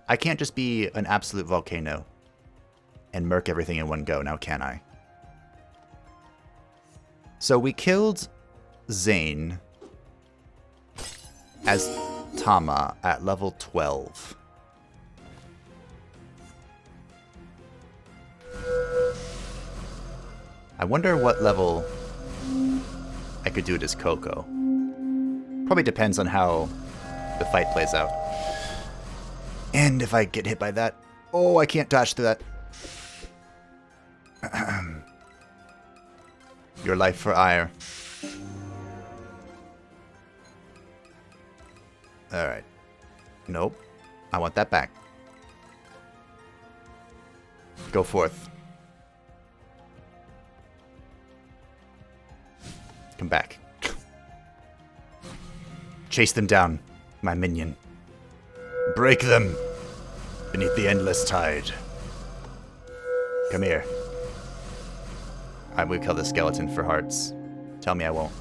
I can't just be an absolute volcano and murk everything in one go, now can I? So we killed Zane as Tama at level 12. I wonder what level I could do it as Koko. Probably depends on how the fight plays out. And if I get hit by that. Oh, I can't dodge through that. Your life for ire. Alright. Nope. I want that back. Go forth. Come back. Chase them down, my minion. Break them beneath the endless tide. Come here. I would kill the skeleton for hearts. Tell me I won't.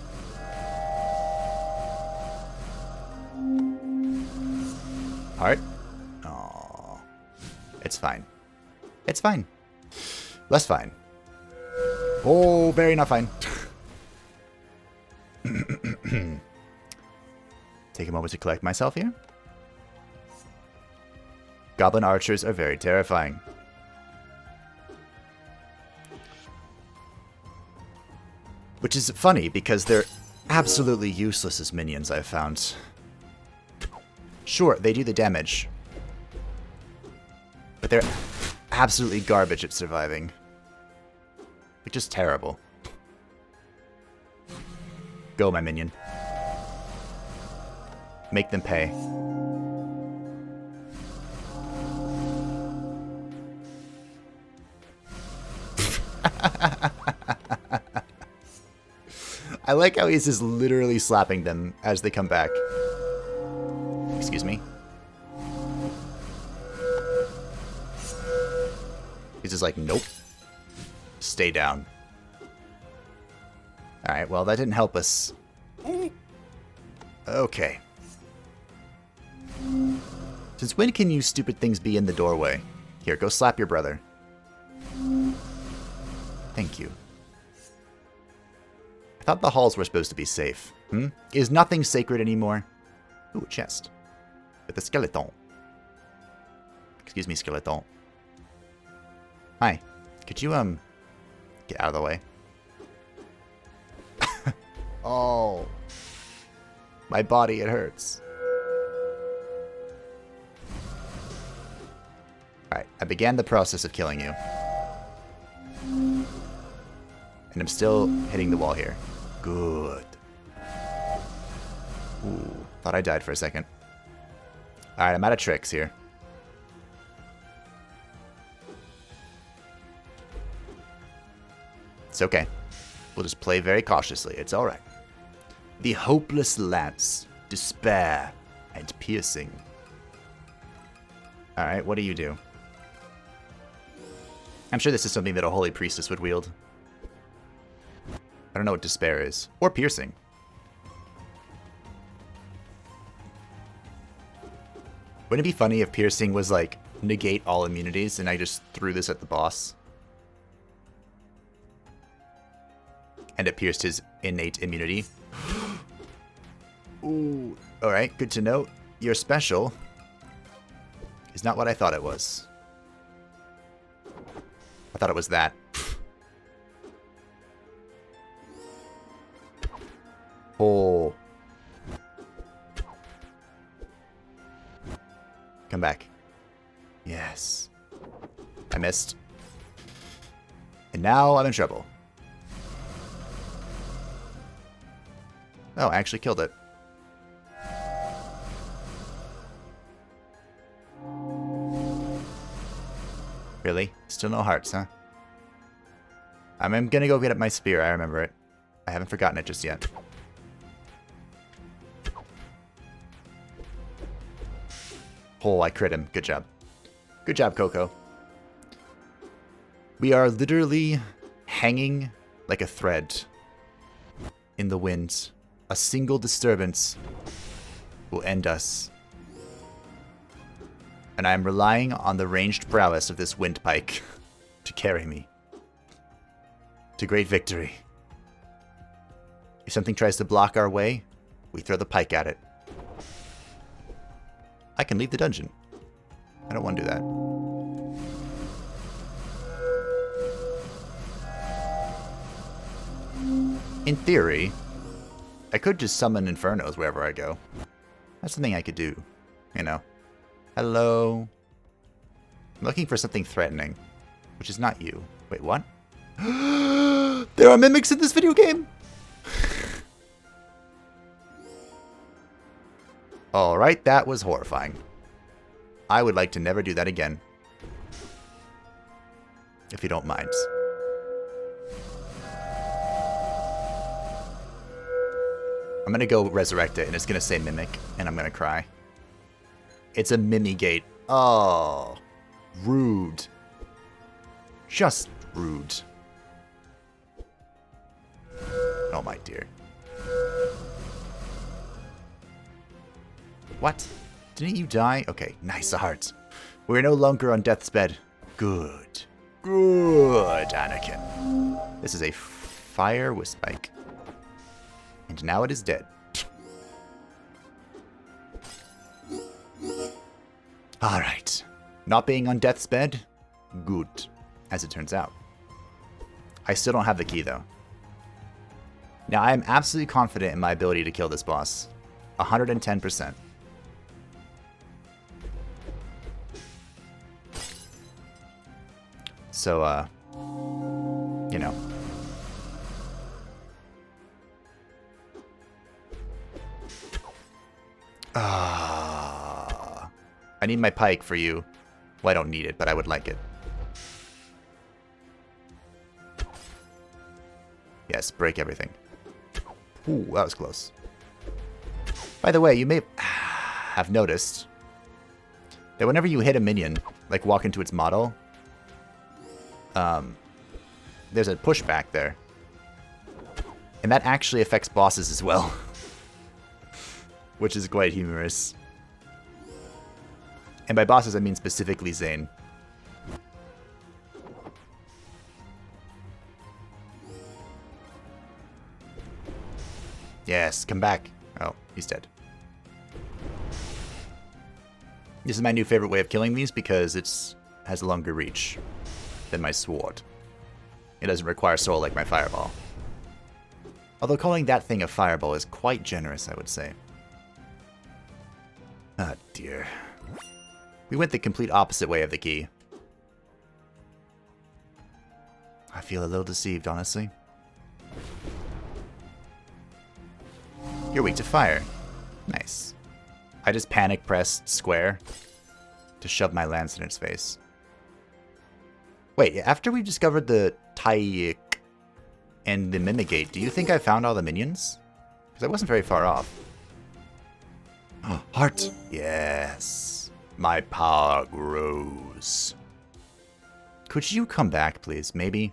Heart? Aww. It's fine. It's fine. Less fine. Oh, very not fine. Take a moment to collect myself here. Goblin archers are very terrifying. Which is funny, because they're absolutely useless as minions, I've found. Sure, they do the damage. But they're absolutely garbage at surviving. They're just terrible. Go, my minion. Make them pay. I like how he's just literally slapping them as they come back. Excuse me. He's just like, nope. Stay down. Alright, well, that didn't help us. Okay. Since when can you stupid things be in the doorway? Here, go slap your brother. Thank you. I thought the halls were supposed to be safe. Is nothing sacred anymore? Ooh, a chest. With a skeleton. Excuse me, skeleton. Hi. Could you, get out of the way? Oh. My body, it hurts. Alright, I began the process of killing you. And I'm still hitting the wall here. Good. Ooh, thought I died for a second. Alright, I'm out of tricks here. It's okay. We'll just play very cautiously. It's alright. The hopeless lance, despair, and piercing. Alright, what do you do? I'm sure this is something that a holy priestess would wield. I don't know what despair is. Or piercing. Wouldn't it be funny if piercing was like, negate all immunities, and I just threw this at the boss? And it pierced his innate immunity. Ooh, alright, good to know. Your special is not what I thought it was. I thought it was that. Oh. Come back. Yes. I missed. And now I'm in trouble. Oh, I actually killed it. Really? Still no hearts, huh? I'm gonna go get up my spear, I remember it. I haven't forgotten it just yet. Oh, I crit him. Good job. Good job, Koko. We are literally hanging like a thread in the wind. A single disturbance will end us. And I am relying on the ranged prowess of this windpike to carry me to great victory. If something tries to block our way, we throw the pike at it. I can leave the dungeon. I don't want to do that. In theory, I could just summon Infernos wherever I go. That's something I could do, you know. Hello. I'm looking for something threatening, which is not you. Wait, what? There are mimics in this video game? Alright, that was horrifying. I would like to never do that again. If you don't mind. I'm gonna go resurrect it, and it's gonna say Mimic, and I'm gonna cry. It's a Mimigate. Oh. Rude. Just rude. Oh my dear. What? Didn't you die? Okay, nice, a heart. We're no longer on death's bed. Good. Good, Anakin. This is a fire Wispike. And now it is dead. Alright. Not being on death's bed? Good. As it turns out. I still don't have the key, though. Now, I am absolutely confident in my ability to kill this boss. 110%. So, you know. I need my pike for you. Well, I don't need it, but I would like it. Yes, break everything. Ooh, that was close. By the way, you may have noticed that whenever you hit a minion, like walk into its model, there's a pushback there. And that actually affects bosses as well. Which is quite humorous. And by bosses, I mean specifically Zane. Yes, come back. Oh, he's dead. This is my new favorite way of killing these because it has a longer reach than my sword. It doesn't require soul like my fireball. Although calling that thing a fireball is quite generous, I would say. Ah, dear. We went the complete opposite way of the key. I feel a little deceived, honestly. You're weak to fire. Nice. I just panic pressed square to shove my lance in its face. Wait, after we discovered the Taiyik and the Mimigate, do you think I found all the minions? Because I wasn't very far off. Heart! Yes. My power grows. Could you come back, please? Maybe?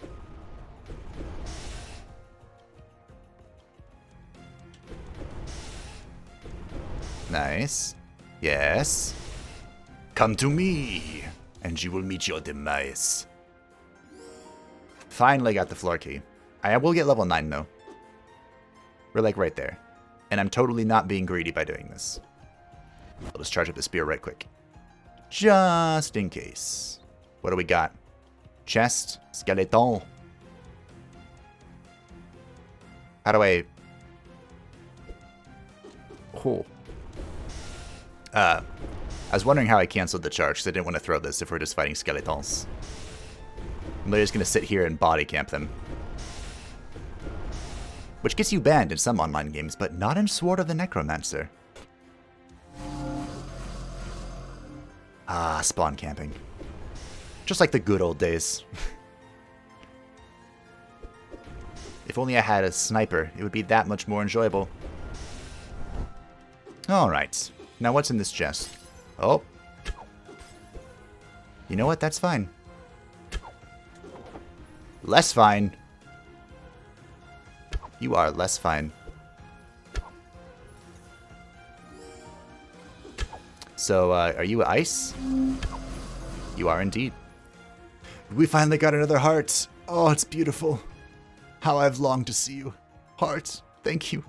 Nice. Yes. Come to me, and you will meet your demise. Finally got the floor key. I will get level 9, though. We're like right there. And I'm totally not being greedy by doing this. I'll just charge up the spear right quick. Just in case. What do we got? Chest. Skeleton. How do I... Oh. I was wondering how I canceled the charge, because I didn't want to throw this if we're just fighting skeletons. I'm literally just going to sit here and body camp them. Which gets you banned in some online games, but not in Sword of the Necromancer. Ah, spawn camping. Just like the good old days. If only I had a sniper, it would be that much more enjoyable. Alright. Now what's in this chest? Oh. You know what? That's fine. Less fine. You are less fine. So, are you ice? You are indeed. We finally got another heart. Oh, it's beautiful. How I've longed to see you. Heart, thank you.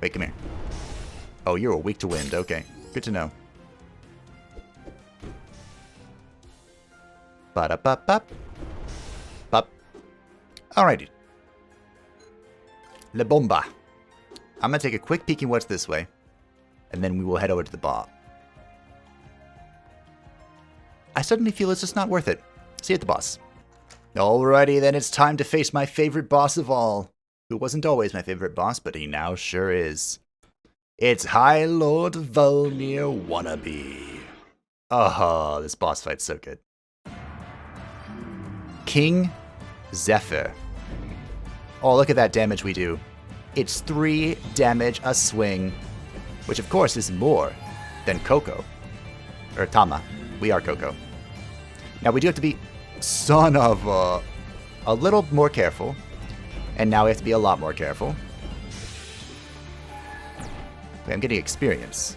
Wait, come here. Oh, you're weak to wind. Okay, good to know. Ba-da-ba-bop. Bop. Alrighty. La Bomba. I'm gonna take a quick peek at what's this way, and then we will head over to the bar. I suddenly feel it's just not worth it. See you at the boss. Alrighty, then it's time to face my favorite boss of all. Who wasn't always my favorite boss, but he now sure is. It's High Lord Volnir Wannabe. Oh, this boss fight's so good. King Zephyr. Oh, look at that damage we do. It's 3 damage a swing, which of course is more than Koko. Or Tama. We are Koko. Now we do have to be son of a little more careful. And now we have to be a lot more careful. Wait, I'm getting experience.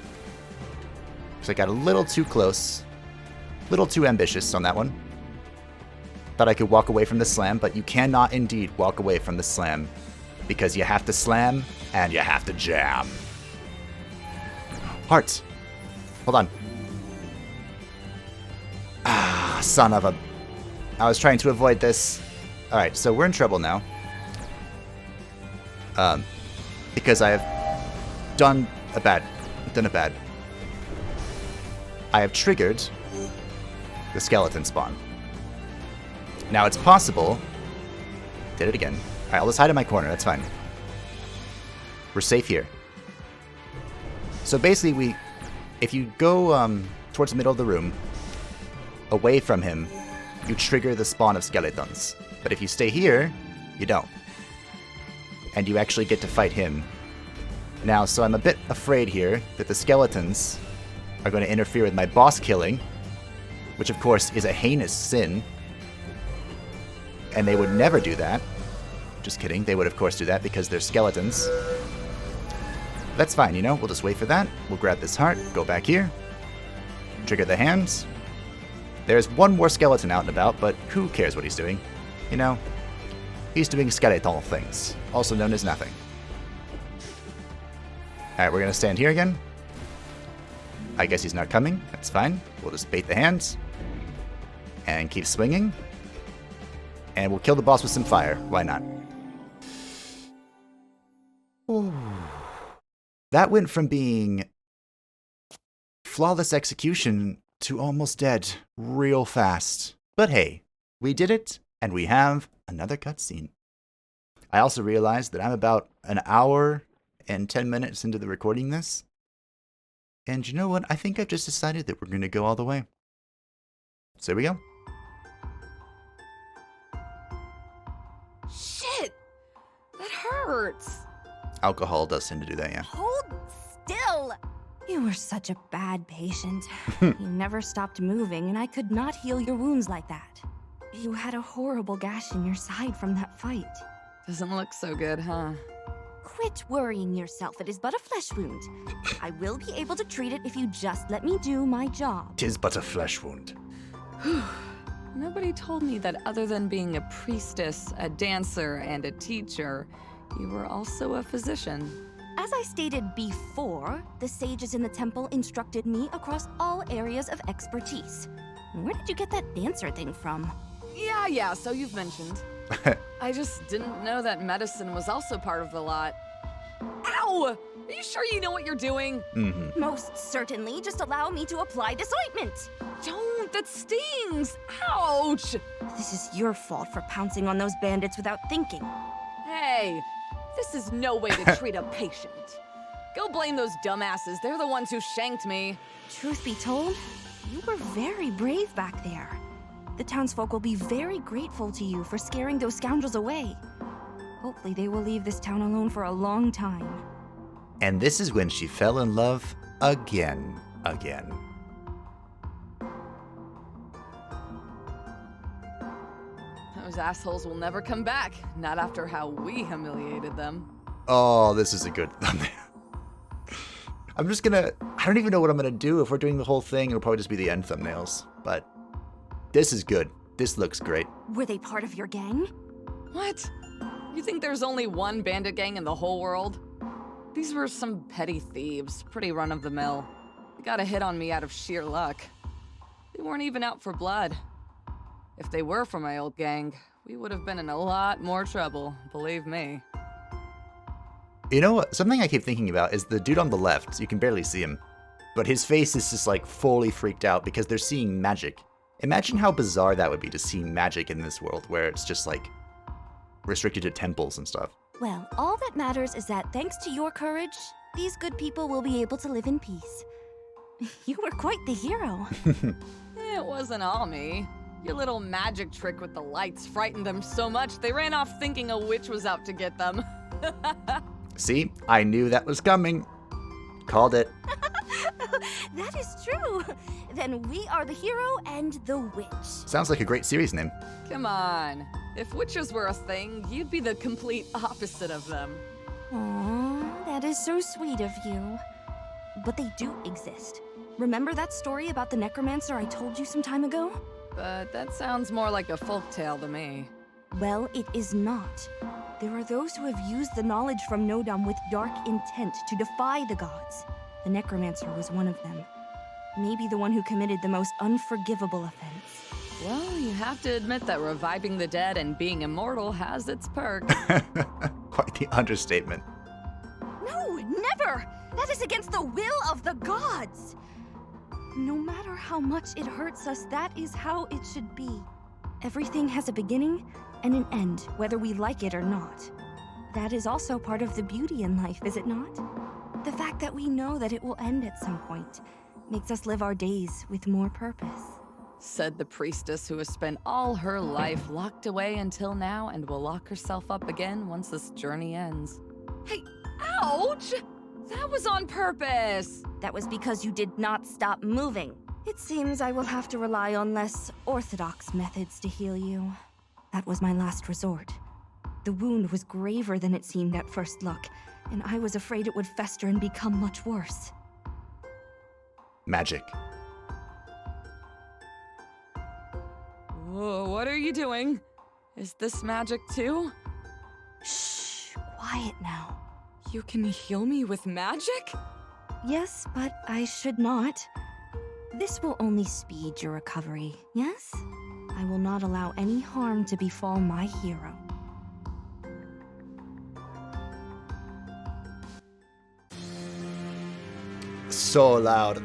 Because I got a little too close. A little too ambitious on that one. Thought I could walk away from the slam, but you cannot indeed walk away from the slam. Because you have to slam, and you have to jam. Hearts. Hold on. Ah, son of a... I was trying to avoid this. Alright, so we're in trouble now. Because I have done a bad. I have triggered the skeleton spawn. Now it's possible. Did it again. Alright, I'll just hide in my corner. That's fine. We're safe here. So basically, if you go towards the middle of the room, away from him, you trigger the spawn of skeletons. But if you stay here, you don't. And you actually get to fight him. Now, so I'm a bit afraid here that the skeletons are going to interfere with my boss killing, which of course is a heinous sin. And they would never do that. Just kidding, they would of course do that because they're skeletons. That's fine, you know, we'll just wait for that. We'll grab this heart, go back here, trigger the hands. There's one more skeleton out and about, but who cares what he's doing? You know, he's doing skeletal things, also known as nothing. Alright, we're gonna stand here again. I guess he's not coming, that's fine. We'll just bait the hands and keep swinging. And we'll kill the boss with some fire. Why not? Ooh. That went from being flawless execution to almost dead real fast. But hey, we did it, and we have another cutscene. I also realized that I'm about an hour and 10 minutes into the recording this. And you know what? I think I've just decided that we're going to go all the way. So here we go. Shit! That hurts! Alcohol does tend to do that, yeah. Hold still! You were such a bad patient. You never stopped moving, and I could not heal your wounds like that. You had a horrible gash in your side from that fight. Doesn't look so good, huh? Quit worrying yourself. It is but a flesh wound. I will be able to treat it if you just let me do my job. 'Tis but a flesh wound. Nobody told me that other than being a priestess, a dancer, and a teacher, you were also a physician. As I stated before, the sages in the temple instructed me across all areas of expertise. Where did you get that dancer thing from? Yeah, so you've mentioned. I just didn't know that medicine was also part of the lot. Ow! Are you sure you know what you're doing? Mm-hmm. Most certainly. Just allow me to apply this ointment. Don't! That stings! Ouch! This is your fault for pouncing on those bandits without thinking. Hey, this is no way to treat a patient. Go blame those dumbasses. They're the ones who shanked me. Truth be told, you were very brave back there. The townsfolk will be very grateful to you for scaring those scoundrels away. Hopefully they will leave this town alone for a long time. And this is when she fell in love again. Those assholes will never come back. Not after how we humiliated them. Oh, this is a good thumbnail. I don't even know what I'm gonna do. If we're doing the whole thing, it'll probably just be the end thumbnails. But this is good. This looks great. Were they part of your gang? What? You think there's only one bandit gang in the whole world? These were some petty thieves, pretty run-of-the-mill. They got a hit on me out of sheer luck. They weren't even out for blood. If they were from my old gang, we would have been in a lot more trouble, believe me. You know what? Something I keep thinking about is the dude on the left. You can barely see him. But his face is just like fully freaked out because they're seeing magic. Imagine how bizarre that would be to see magic in this world where it's just like restricted to temples and stuff. Well, all that matters is that thanks to your courage, these good people will be able to live in peace. You were quite the hero. It wasn't all me. Your little magic trick with the lights frightened them so much they ran off thinking a witch was out to get them. See? I knew that was coming. Called it. That is true. Then we are the hero and the witch. Sounds like a great series name. Come on. If witches were a thing, you'd be the complete opposite of them. Aww, that is so sweet of you. But they do exist. Remember that story about the Necromancer I told you some time ago? But that sounds more like a folktale to me. Well, it is not. There are those who have used the knowledge from Nodam with dark intent to defy the gods. The Necromancer was one of them. Maybe the one who committed the most unforgivable offense. Well, you have to admit that reviving the dead and being immortal has its perks. Quite the understatement. No, never! That is against the will of the gods! No matter how much it hurts us, that is how it should be. Everything has a beginning and an end, whether we like it or not. That is also part of the beauty in life, is it not? The fact that we know that it will end at some point makes us live our days with more purpose. Said the priestess who has spent all her life locked away until now and will lock herself up again once this journey ends. Hey, ouch! That was on purpose! That was because you did not stop moving. It seems I will have to rely on less orthodox methods to heal you. That was my last resort. The wound was graver than it seemed at first look, and I was afraid it would fester and become much worse. Magic. Whoa, what are you doing? Is this magic too? Shh, quiet now. You can heal me with magic? Yes, but I should not. This will only speed your recovery, yes? I will not allow any harm to befall my hero. So loud.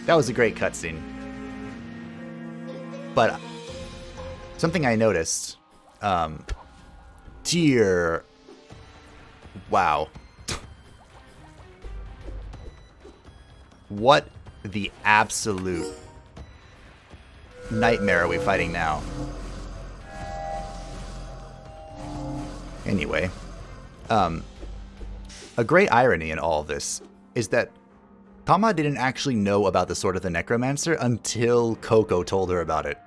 That was a great cutscene. But something I noticed, dear, wow. What the absolute nightmare are we fighting now? Anyway, a great irony in all of this is that Tama didn't actually know about the Sword of the Necromancer until Koko told her about it.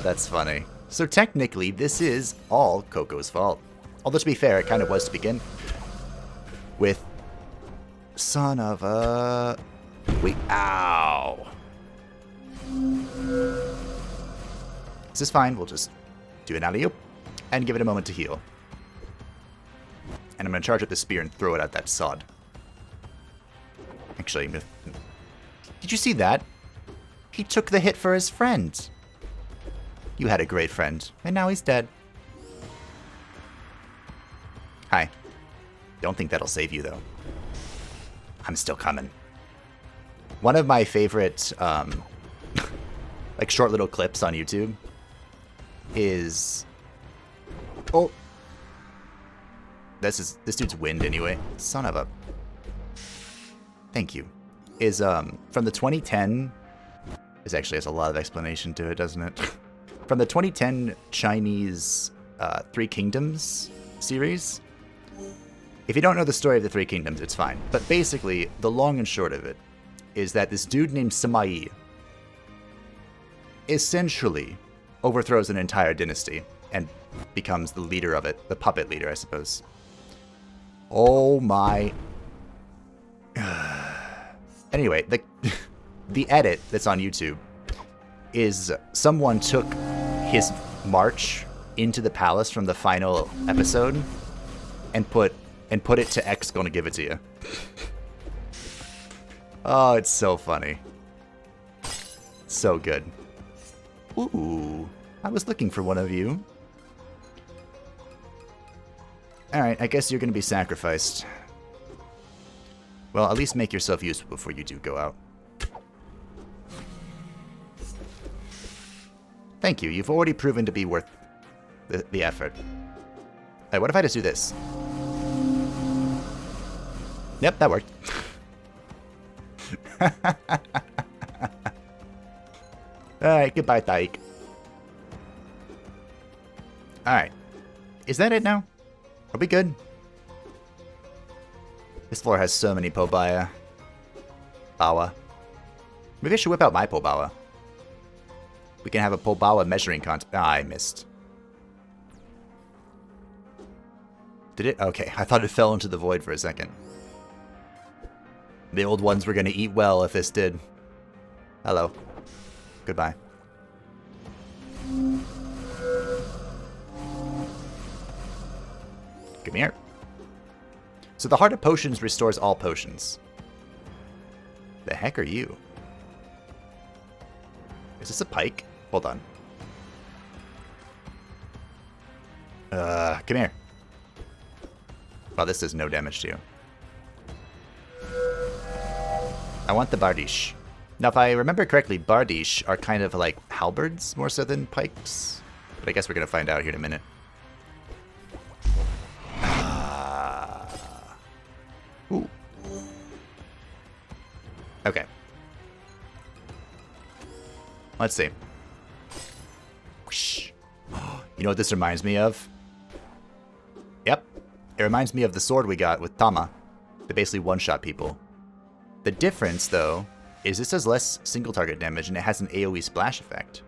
That's funny. So technically, this is all Koko's fault. Although to be fair, it kind of was to begin with. Son of a... Wait, ow. This is fine, we'll just do an alley-oop and give it a moment to heal. And I'm going to charge up the spear and throw it at that sod. Actually, did you see that? He took the hit for his friend. You had a great friend, and now he's dead. Hi. Don't think that'll save you, though. I'm still coming. One of my favorite, like, short little clips on YouTube is... Oh! This dude's wind anyway. Son of a... Thank you. Is, from the 2010... This actually has a lot of explanation to it, doesn't it? From the 2010 Chinese Three Kingdoms series. If you don't know the story of the Three Kingdoms, it's fine. But basically, the long and short of it is that this dude named Sima essentially overthrows an entire dynasty and becomes the leader of it. The puppet leader, I suppose. Oh my... Anyway, the edit that's on YouTube is someone took his march into the palace from the final episode and put it to X gonna give it to you. Oh, it's so funny. So good. Ooh, I was looking for one of you. Alright, I guess you're gonna be sacrificed. Well, at least make yourself useful before you do go out. Thank you, you've already proven to be worth the effort. Hey, what if I just do this? Yep, that worked. Alright, goodbye, Taik. Alright. Is that it now? Are we good? This floor has so many Bawa. Maybe I should whip out my Bawa. We can have a Bawa measuring contest. Ah, I missed. Did it? Okay, I thought it fell into the void for a second. The old ones were going to eat well if this did. Hello. Goodbye. Come here. So the Heart of Potions restores all potions. The heck are you? Is this a pike? Hold on. Come here. Wow, this does no damage to you. I want the Bardiche. Now, if I remember correctly, Bardiche are kind of like halberds more so than pikes. But I guess we're going to find out here in a minute. Ooh. Okay. Let's see. Whoosh. You know what this reminds me of? Yep. It reminds me of the sword we got with Tama. They basically one-shot people. The difference, though, is this does less single target damage and it has an AoE splash effect.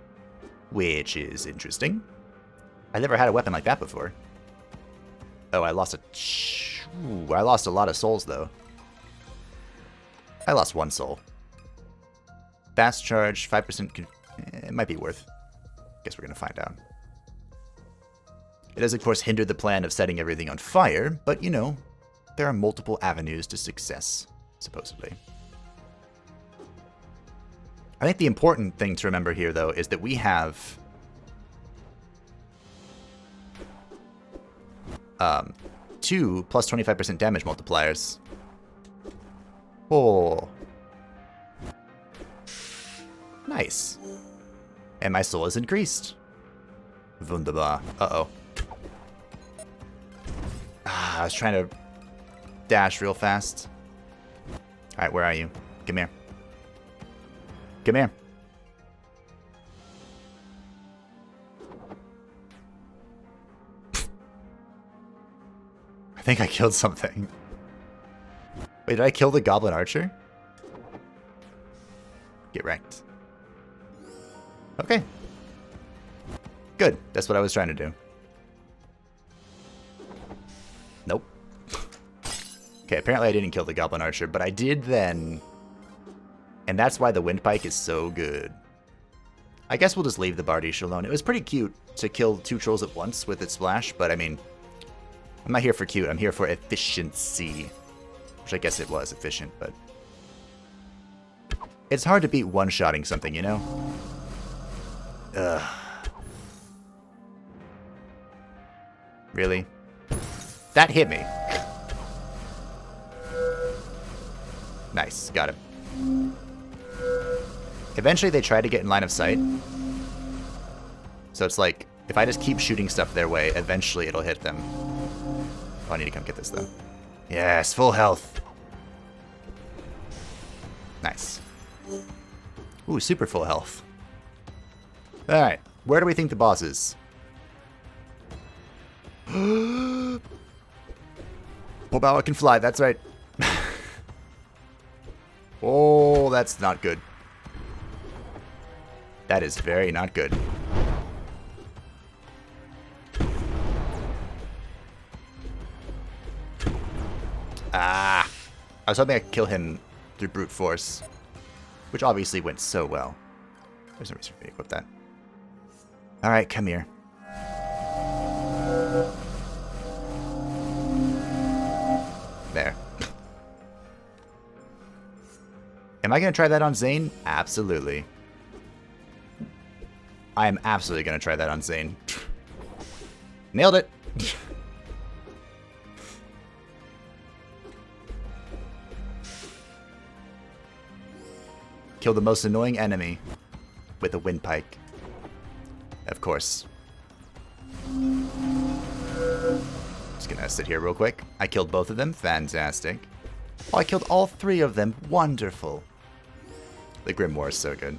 Which is interesting. I never had a weapon like that before. Oh, I lost I lost a lot of souls, though. I lost 1 soul. Fast charge, 5%. It might be worth. Guess we're going to find out. It does, of course, hinder the plan of setting everything on fire, but, you know, there are multiple avenues to success, supposedly. I think the important thing to remember here, though, is that we have 2 plus 25% damage multipliers. Oh. Nice. And my soul is increased. Wunderbar. Uh-oh. I was trying to dash real fast. Alright, where are you? Come here. Come here. I think I killed something. Wait, did I kill the goblin archer? Get wrecked. Okay. Good. That's what I was trying to do. Nope. Okay, apparently I didn't kill the goblin archer, but I did then. And that's why the windpike is so good. I guess we'll just leave the Bardiche alone. It was pretty cute to kill 2 trolls at once with its splash, but I mean, I'm not here for cute, I'm here for efficiency. Which I guess it was efficient, but it's hard to beat one-shotting something, you know? Ugh. Really? That hit me. Nice, got him. Eventually they try to get in line of sight. So it's like, if I just keep shooting stuff their way, eventually it'll hit them. Oh, I need to come get this, though. Yes, full health. Nice. Ooh, super full health. Alright, where do we think the boss is? Pobawa can fly, that's right. Oh, that's not good. That is very not good. Ah! I was hoping I could kill him through brute force, which obviously went so well. There's no reason for me to equip that. Alright, come here. There. Am I going to try that on Zane? Absolutely. I am absolutely going to try that on Zane. Nailed it! Kill the most annoying enemy with a windpike. Of course. Just gonna sit here real quick. I killed both of them. Fantastic. Oh, I killed all 3 of them. Wonderful. The Grimoire is so good.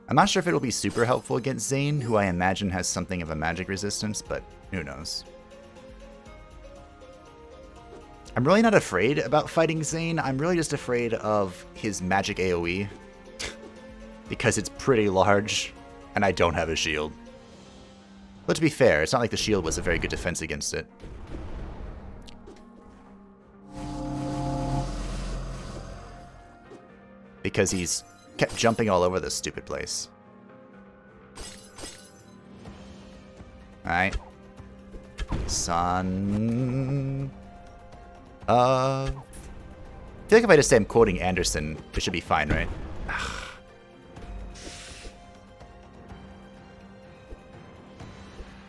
I'm not sure if it'll be super helpful against Zane, who I imagine has something of a magic resistance, but who knows. I'm really not afraid about fighting Zane. I'm really just afraid of his magic AoE. Because it's pretty large, and I don't have a shield. But to be fair, it's not like the shield was a very good defense against it. Because he's kept jumping all over this stupid place. Alright. Son... I feel like if I just say I'm quoting Anderson, it should be fine, right?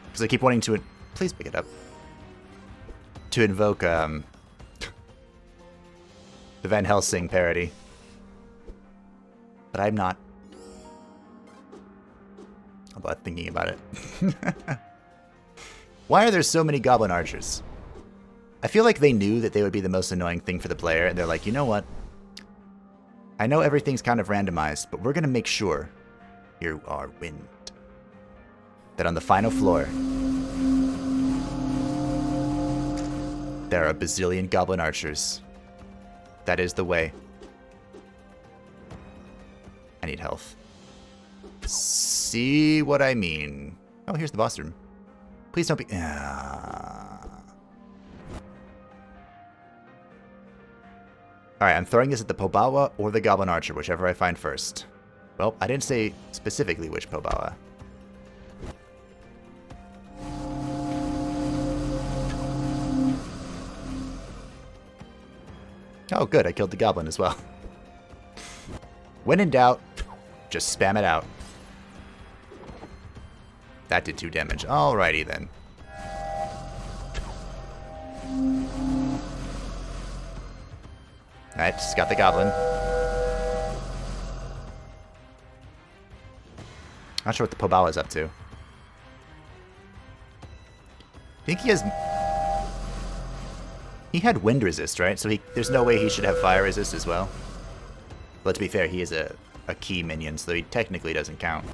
Because I keep wanting to... Please pick it up. To invoke, the Van Helsing parody. But I'm not. About thinking about it. Why are there so many goblin archers? I feel like they knew that they would be the most annoying thing for the player, and they're like, you know what? I know everything's kind of randomized, but we're going to make sure, here are wind, that on the final floor, there are a bazillion goblin archers. That is the way. I need health. See what I mean? Oh, here's the boss room. Please don't be... Alright, I'm throwing this at the Pobawa or the Goblin Archer, whichever I find first. Well, I didn't say specifically which Pobawa. Oh, good, I killed the Goblin as well. When in doubt, just spam it out. That did 2 damage. Alrighty then. Alright, just got the goblin. Not sure what the Pobal is up to. I think he has... He had wind resist, right? So there's no way he should have fire resist as well. But to be fair, he is a key minion, so he technically doesn't count.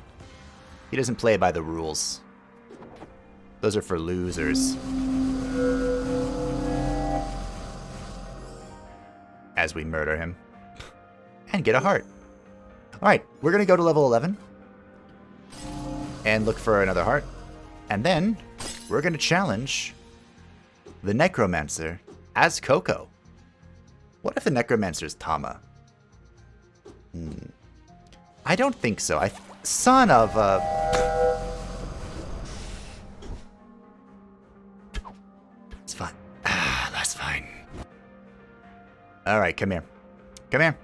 He doesn't play by the rules. Those are for losers. As we murder him. And get a heart. Alright, we're going to go to level 11. And look for another heart. And then, we're going to challenge the Necromancer as Koko. What if the Necromancer's Tama? I don't think so. Son of It's fine. That's fine. Alright, come here. Come here.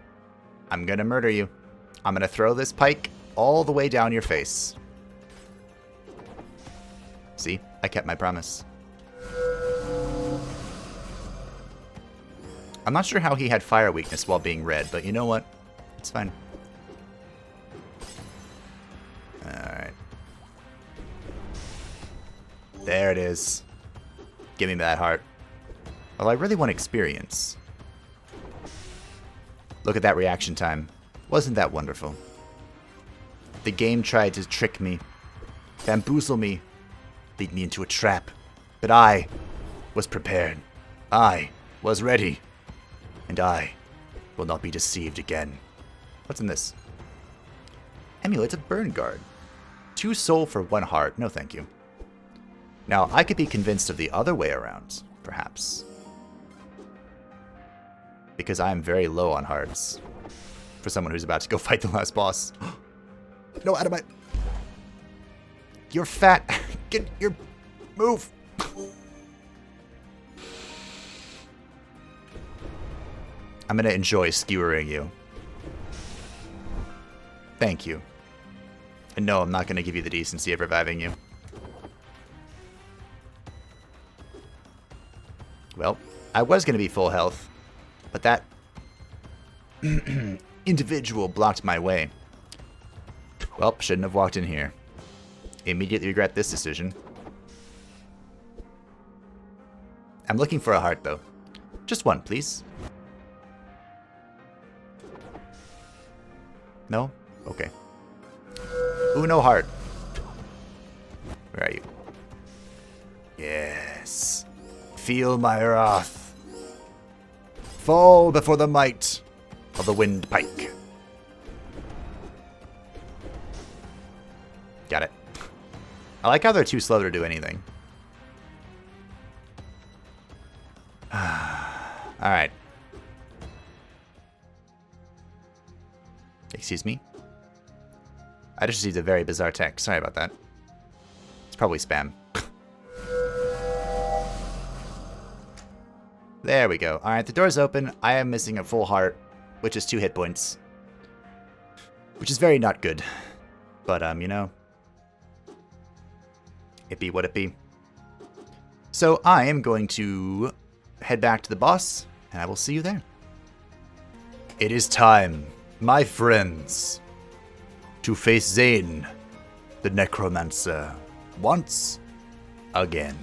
I'm gonna murder you. I'm gonna throw this pike all the way down your face. See? I kept my promise. I'm not sure how he had fire weakness while being red, but you know what? It's fine. Alright. There it is. Give me that heart. Well, I really want experience. Look at that reaction time. Wasn't that wonderful? The game tried to trick me, bamboozle me, lead me into a trap. But I was prepared. I was ready. And I will not be deceived again. What's in this? Amulet of Burn Guard. 2 soul for 1 heart. No thank you. Now, I could be convinced of the other way around, perhaps. Because I am very low on hearts. For someone who's about to go fight the last boss. No, Adamite. You're fat. Get your... Move. I'm gonna enjoy skewering you. Thank you. And no, I'm not gonna give you the decency of reviving you. Well, I was gonna be full health, but that individual blocked my way. Well, shouldn't have walked in here. Immediately regret this decision. I'm looking for a heart, though. Just 1, please. No? Okay. Uno heart. Where are you? Yes. Feel my wrath. Fall before the might of the wind pike. Got it. I like how they're too slow to do anything. Alright. Excuse me? I just received a very bizarre text. Sorry about that. It's probably spam. There we go. Alright, the door's open. I am missing a full heart, which is 2 hit points. Which is very not good. But, you know. It be what it be. So I am going to head back to the boss, and I will see you there. It is time, my friends, to face Zane, the Necromancer, once again.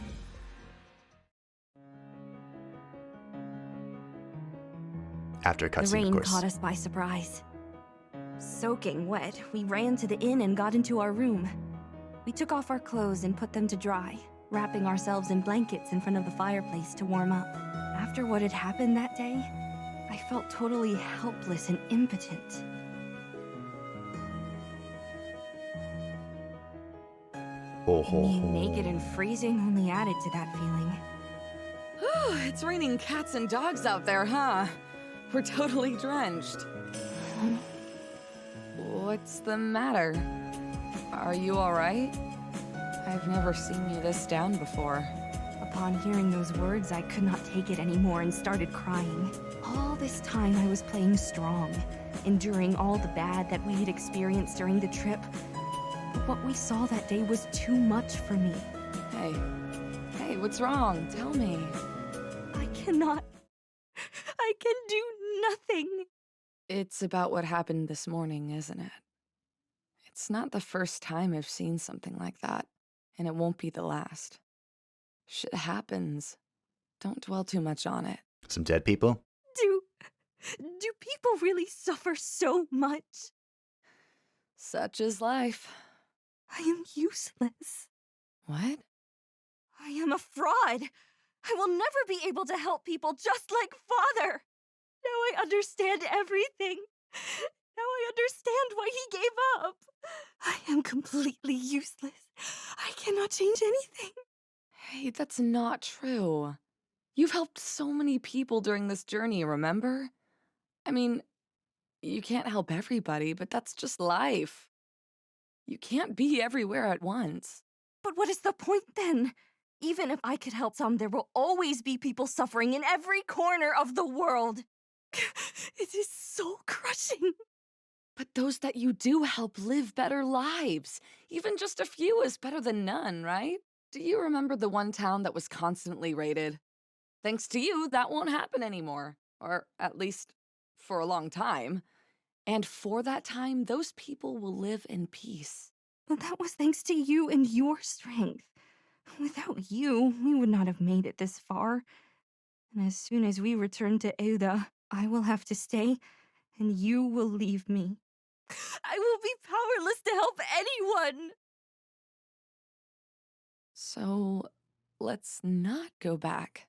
After a cutscene, of course. The rain caught us by surprise. Soaking wet, we ran to the inn and got into our room. We took off our clothes and put them to dry, wrapping ourselves in blankets in front of the fireplace to warm up. After what had happened that day, I felt totally helpless and impotent. Being naked and freezing only added to that feeling. It's raining cats and dogs out there, huh? We're totally drenched. What's the matter? Are you alright? I've never seen you this down before. Upon hearing those words, I could not take it anymore and started crying. All this time I was playing strong, enduring all the bad that we had experienced during the trip. But what we saw that day was too much for me. Hey, what's wrong? Tell me. I cannot. I can do nothing. It's about what happened this morning, isn't it? It's not the first time I've seen something like that, and it won't be the last. Shit happens. Don't dwell too much on it. Some dead people? Do people really suffer so much? Such is life. I am useless. What? I am a fraud. I will never be able to help people just like Father. Now I understand everything. Now I understand why he gave up. I am completely useless. I cannot change anything. Hey, that's not true. You've helped so many people during this journey, remember? I mean, you can't help everybody, but that's just life. You can't be everywhere at once. But what is the point then? Even if I could help some, there will always be people suffering in every corner of the world. It is so crushing. But those that you do help live better lives. Even just a few is better than none, right? Do you remember the one town that was constantly raided? Thanks to you, that won't happen anymore. Or at least for a long time. And for that time, those people will live in peace. But that was thanks to you and your strength. Without you, we would not have made it this far. And as soon as we return to Euda, I will have to stay, and you will leave me. I will be powerless to help anyone! So, let's not go back.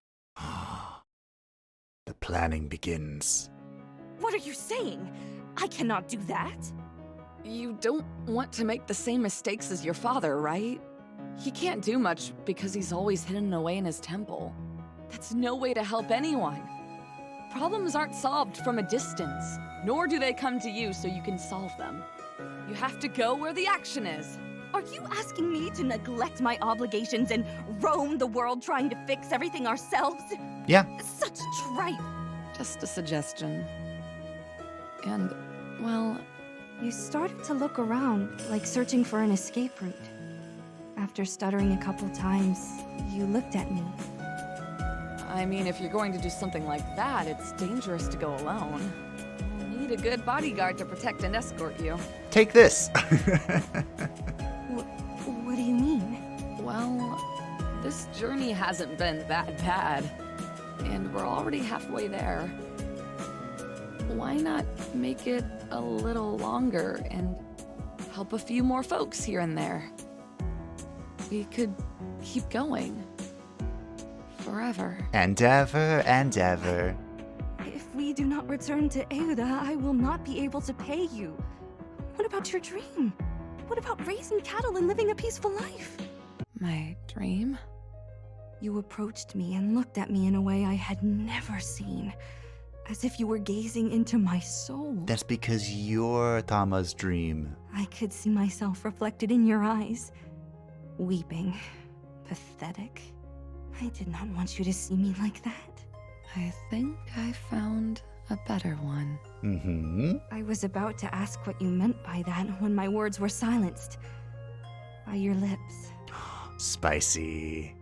The planning begins. What are you saying? I cannot do that. You don't want to make the same mistakes as your father, right? He can't do much because he's always hidden away in his temple. That's no way to help anyone. Problems aren't solved from a distance, nor do they come to you so you can solve them. You have to go where the action is. Are you asking me to neglect my obligations and roam the world trying to fix everything ourselves? Yeah. Such tripe. Just a suggestion. And, well... You started to look around, like searching for an escape route. After stuttering a couple times, you looked at me. I mean, if you're going to do something like that, it's dangerous to go alone. You'll need a good bodyguard to protect and escort you. Take this! What do you mean? Well, this journey hasn't been that bad, and we're already halfway there. Why not make it a little longer and help a few more folks here and there? We could keep going. Forever. And ever and ever. If we do not return to Euda, I will not be able to pay you. What about your dream? What about raising cattle and living a peaceful life? My dream? You approached me and looked at me in a way I had never seen. As if you were gazing into my soul. That's because you're Tama's dream. I could see myself reflected in your eyes. Weeping. Pathetic. I did not want you to see me like that. I think I found a better one. Mm-hmm. I was about to ask what you meant by that when my words were silenced. By your lips. Spicy.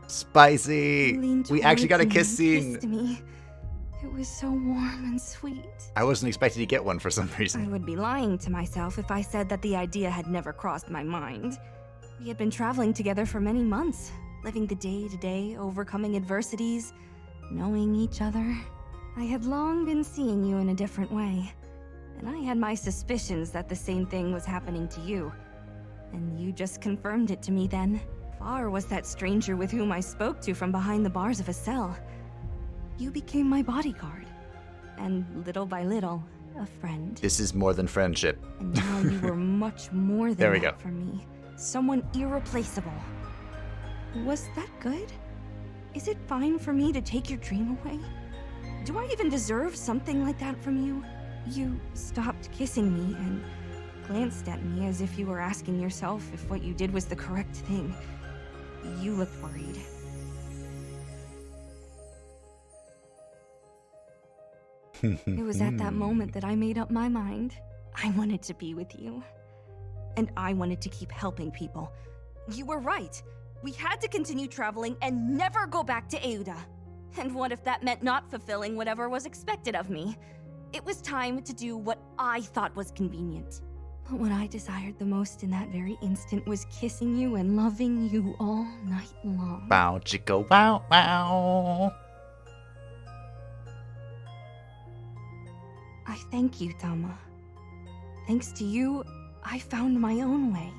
Spicy! You leaned We actually got a towards kiss me and scene. kissed me. It was so warm and sweet. I wasn't expecting to get one for some I reason. would be lying to myself if I said that the idea had never crossed my mind. We had been traveling together for many months, living the day-to-day, overcoming adversities, knowing each other. I had long been seeing you in a different way, and I had my suspicions that the same thing was happening to you. And you just confirmed it to me then. Far was that stranger with whom I spoke to from behind the bars of a cell. You became my bodyguard, and little by little, a friend. This is more than friendship. And now you were much more than There we that go. for me. Someone irreplaceable. Was that good? Is it fine for me to take your dream away? Do I even deserve something like that from you? You stopped kissing me and glanced at me as if you were asking yourself if what you did was the correct thing. You looked worried. It was at that moment that I made up my mind. I wanted to be with you. And I wanted to keep helping people. You were right. We had to continue traveling and never go back to Euda. And what if that meant not fulfilling whatever was expected of me? It was time to do what I thought was convenient. But what I desired the most in that very instant was kissing you and loving you all night long. Wow, chicka, wow, wow. I thank you, Tama. Thanks to you, I found my own way.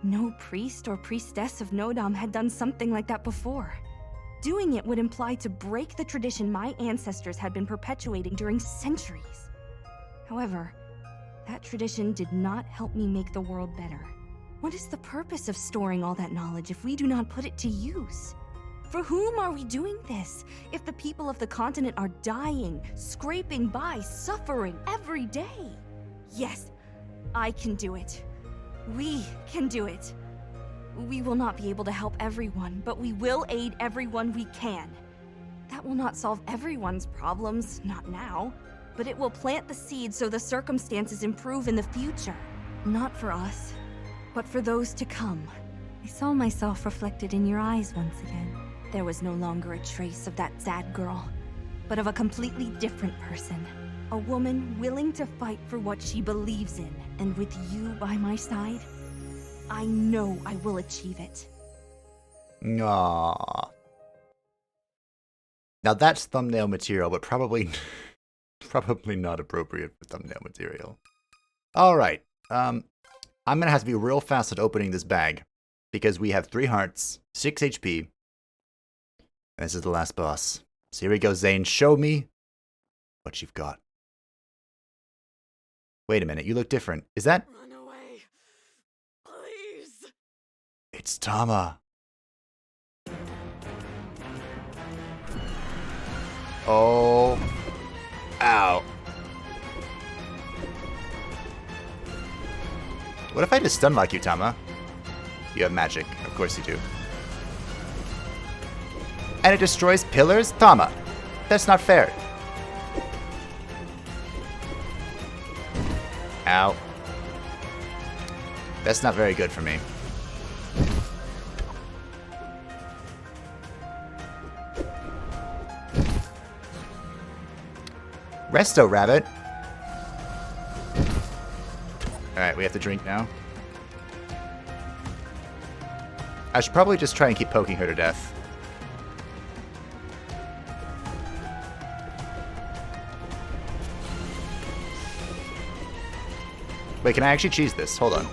No priest or priestess of Nodam had done something like that before. Doing it would imply to break the tradition my ancestors had been perpetuating during centuries. However, that tradition did not help me make the world better. What is the purpose of storing all that knowledge if we do not put it to use? For whom are we doing this, if the people of the continent are dying, scraping by, suffering every day? Yes, I can do it. We can do it. We will not be able to help everyone, but we will aid everyone we can. That will not solve everyone's problems, not now, but it will plant the seed so the circumstances improve in the future. Not for us, but for those to come. I saw myself reflected in your eyes once again. There was no longer a trace of that sad girl, but of a completely different person. A woman willing to fight for what she believes in, and with you by my side, I know I will achieve it. Aww. Now that's thumbnail material, but probably not appropriate for thumbnail material. Alright, I'm gonna have to be real fast at opening this bag, because we have 3 hearts, 6 HP, and this is the last boss. So here we go, Zane, show me what you've got. Wait a minute, you look different. Is that... Run away. Please. It's Tama. Oh. Ow. What if I just stun lock you, Tama? You have magic. Of course you do. And it destroys pillars? Tama. That's not fair. Ow. That's not very good for me. Resto, rabbit. Alright, we have to drink now. I should probably just try and keep poking her to death. Wait, can I actually cheese this? Hold on.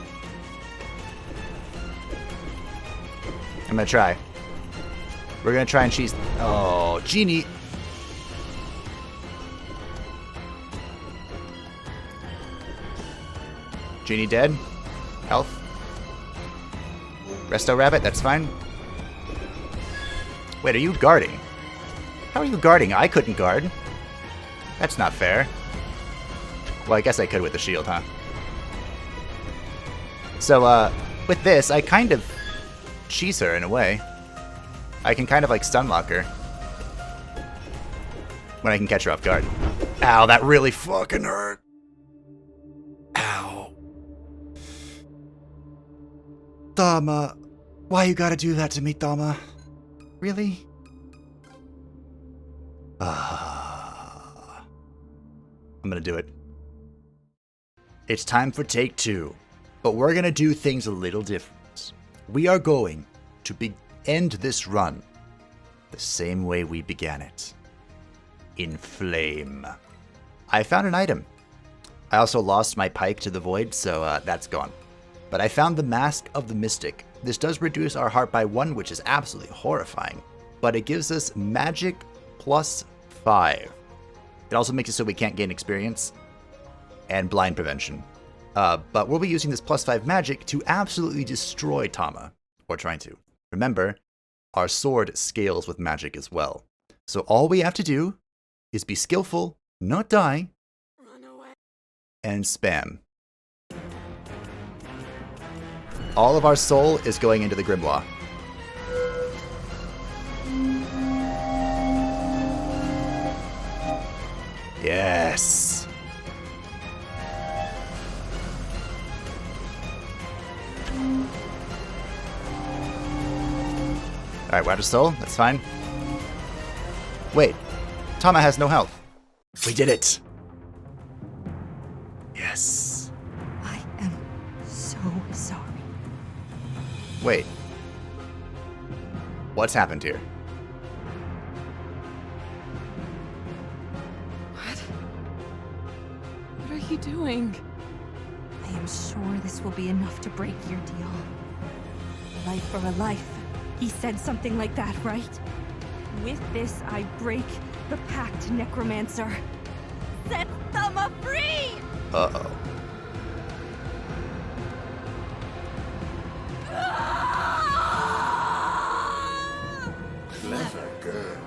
I'm gonna try. We're gonna try and cheese... Oh, Genie! Genie dead. Health. Resto rabbit, that's fine. Wait, are you guarding? How are you guarding? I couldn't guard. That's not fair. Well, I guess I could with the shield, huh? So, with this, I kind of cheese her in a way. I can kind of like stun lock her when I can catch her off guard. Ow, that really fucking hurt. Ow. Tama, why you gotta do that to me, Tama? Really? I'm gonna do it. It's time for take 2. But we're going to do things a little different. We are going to end this run the same way we began it. In flame. I found an item. I also lost my pike to the void, so that's gone. But I found the Mask of the Mystic. This does reduce our heart by 1, which is absolutely horrifying. But it gives us magic plus 5. It also makes it so we can't gain experience. And blind prevention. But we'll be using this plus 5 magic to absolutely destroy Tama. Or trying to. Remember, our sword scales with magic as well. So all we have to do is be skillful, not die, and spam. All of our soul is going into the Grimoire. Yes. Alright, we're out of soul. That's fine. Wait. Tama has no health. We did it. Yes. I am so sorry. Wait. What's happened here? What are you doing? I am sure this will be enough to break your deal. A life for a life. He said something like that, right? With this, I break the pact, Necromancer. Set Tama free! Uh-oh. Clever girl.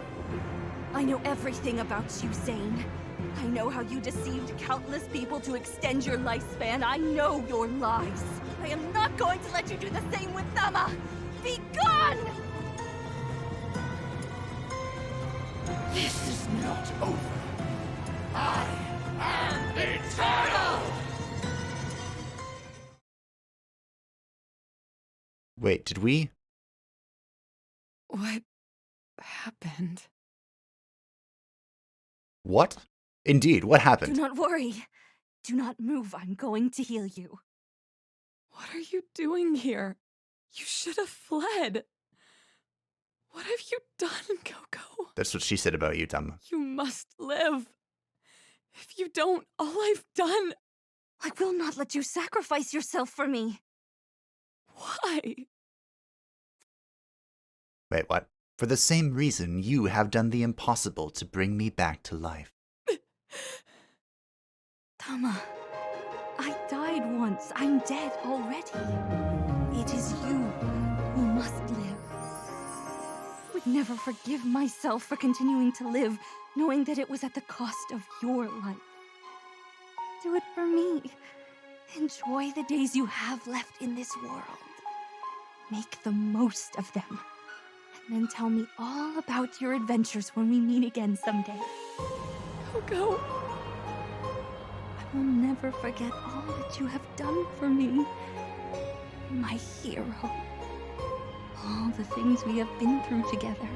I know everything about you, Zane. I know how you deceived countless people to extend your lifespan. I know your lies. I am not going to let you do the same with Tama. Be gone! This is not over. I am eternal! Wait, did we? What happened? What? Indeed, what Do happened? not worry. Do not move. I'm going to heal you. What are you doing here? You should have fled. What have you done, Koko? That's what she said about you, Tama. You must live. If you don't, all I've done... I will not let you sacrifice yourself for me. Why? Wait, what? For the same reason you have done the impossible to bring me back to life. Tama, I died once. I'm dead already. It is you who must live. I would never forgive myself for continuing to live, knowing that it was at the cost of your life. Do it for me. Enjoy the days you have left in this world. Make the most of them. And then tell me all about your adventures when we meet again someday. Koko. I will never forget all that you have done for me. My hero. All the things we have been through together.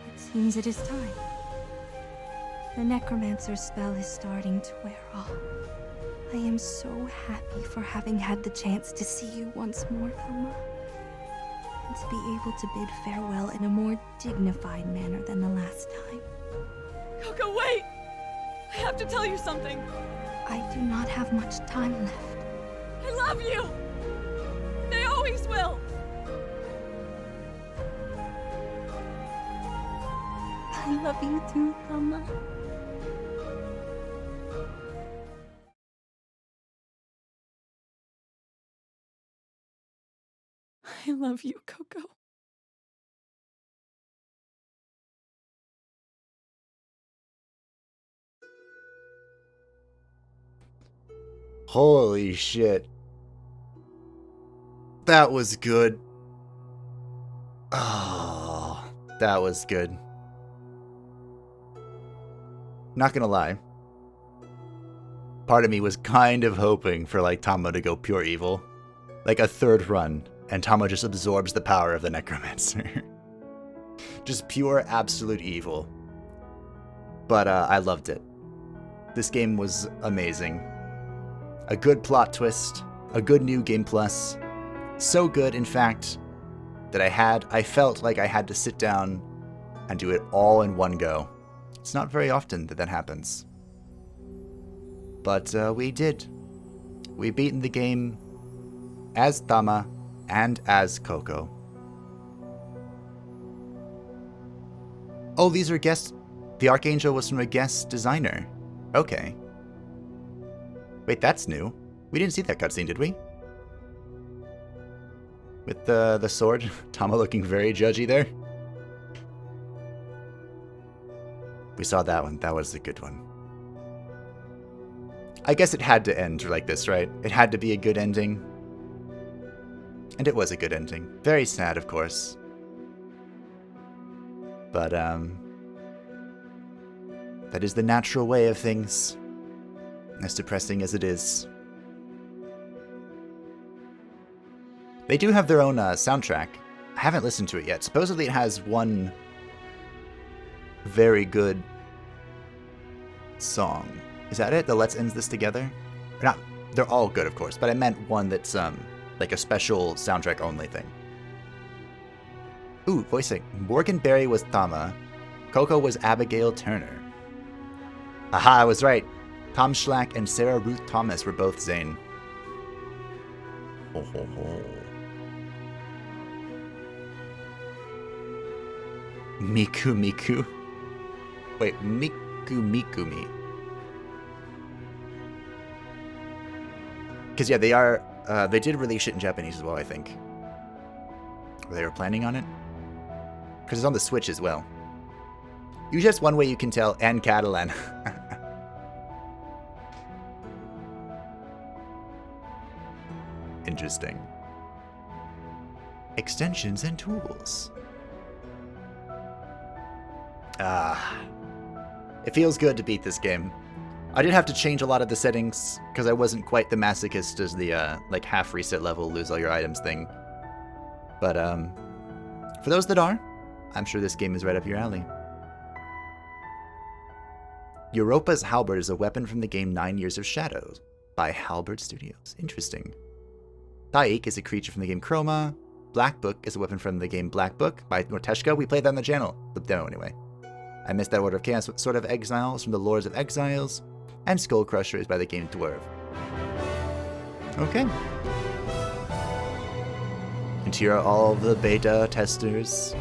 It seems it is time. The Necromancer's spell is starting to wear off. I am so happy for having had the chance to see you once more, Tama. And to be able to bid farewell in a more dignified manner than the last time. Koko, wait! I have to tell you something. I do not have much time left. I love you! And I always will! I love you too, Tama. I love you, Koko. Holy shit. That was good. Oh, that was good. Not gonna lie. Part of me was kind of hoping for like Tama to go pure evil. Like a third run, and Tama just absorbs the power of the Necromancer. Just pure absolute evil. But I loved it. This game was amazing. A good plot twist, a good new game plus. So good, in fact, that I felt like I had to sit down and do it all in one go. It's not very often that that happens. But we did. We beaten the game as Tama and as Koko. Oh, these are guests. The Archangel was from a guest designer. Okay. Wait, that's new. We didn't see that cutscene, did we? With the sword, Tama looking very judgy there. We saw that one. That was a good one. I guess it had to end like this, right? It had to be a good ending. And it was a good ending. Very sad, of course. But, that is the natural way of things, as depressing as it is. They do have their own soundtrack. I haven't listened to it yet. Supposedly it has one very good song. Is that it? The Let's End This Together? Or not, they're all good, of course, but I meant one that's like a special soundtrack only thing. Ooh, voicing. Morgan Berry was Tama. Koko was Abigail Turner. Aha, I was right. Tom Schlack and Sarah Ruth Thomas were both Zane. Ho ho ho. Miku Miku. Wait, Miku Mikumi. Because yeah, they did release it in Japanese as well, I think. Or they were planning on it. Because it's on the Switch as well. Usually that's one way you can tell, and Catalan. Interesting. Extensions and tools. It feels good to beat this game. I did have to change a lot of the settings because I wasn't quite the masochist as the like half reset level, lose all your items thing. But for those that are, I'm sure this game is right up your alley. Europa's Halberd is a weapon from the game 9 Years of Shadows by Halberd Studios. Interesting. Thaik is a creature from the game Chroma. Black Book is a weapon from the game Black Book by Norteshka. We played that on the channel. The demo, anyway. I missed that Order of Chaos Sword of Exiles from the Lords of Exiles. And Skull Crusher is by the game Dwarf. Okay. And here are all of the beta testers.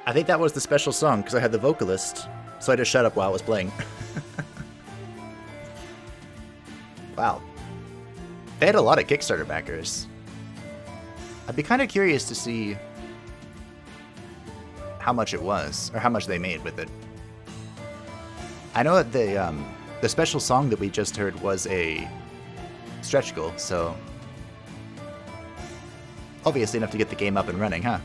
I think that was the special song because I had the vocalist, so I just shut up while it was playing. Wow. They had a lot of Kickstarter backers. I'd be kind of curious to see how much it was, or how much they made with it. I know that the special song that we just heard was a stretch goal, so obviously enough to get the game up and running, huh?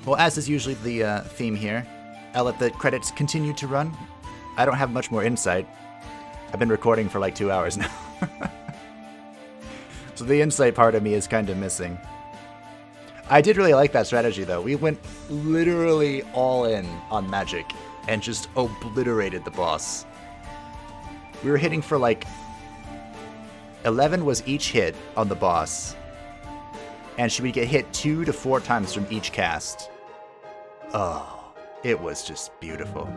Well, as is usually the theme here, I'll let the credits continue to run. I don't have much more insight. I've been recording for like 2 hours now. So the insight part of me is kind of missing. I did really like that strategy, though. We went literally all in on magic and just obliterated the boss. We were hitting for like 11 was each hit on the boss, and she would get hit 2 to 4 times from each cast. Oh, it was just beautiful.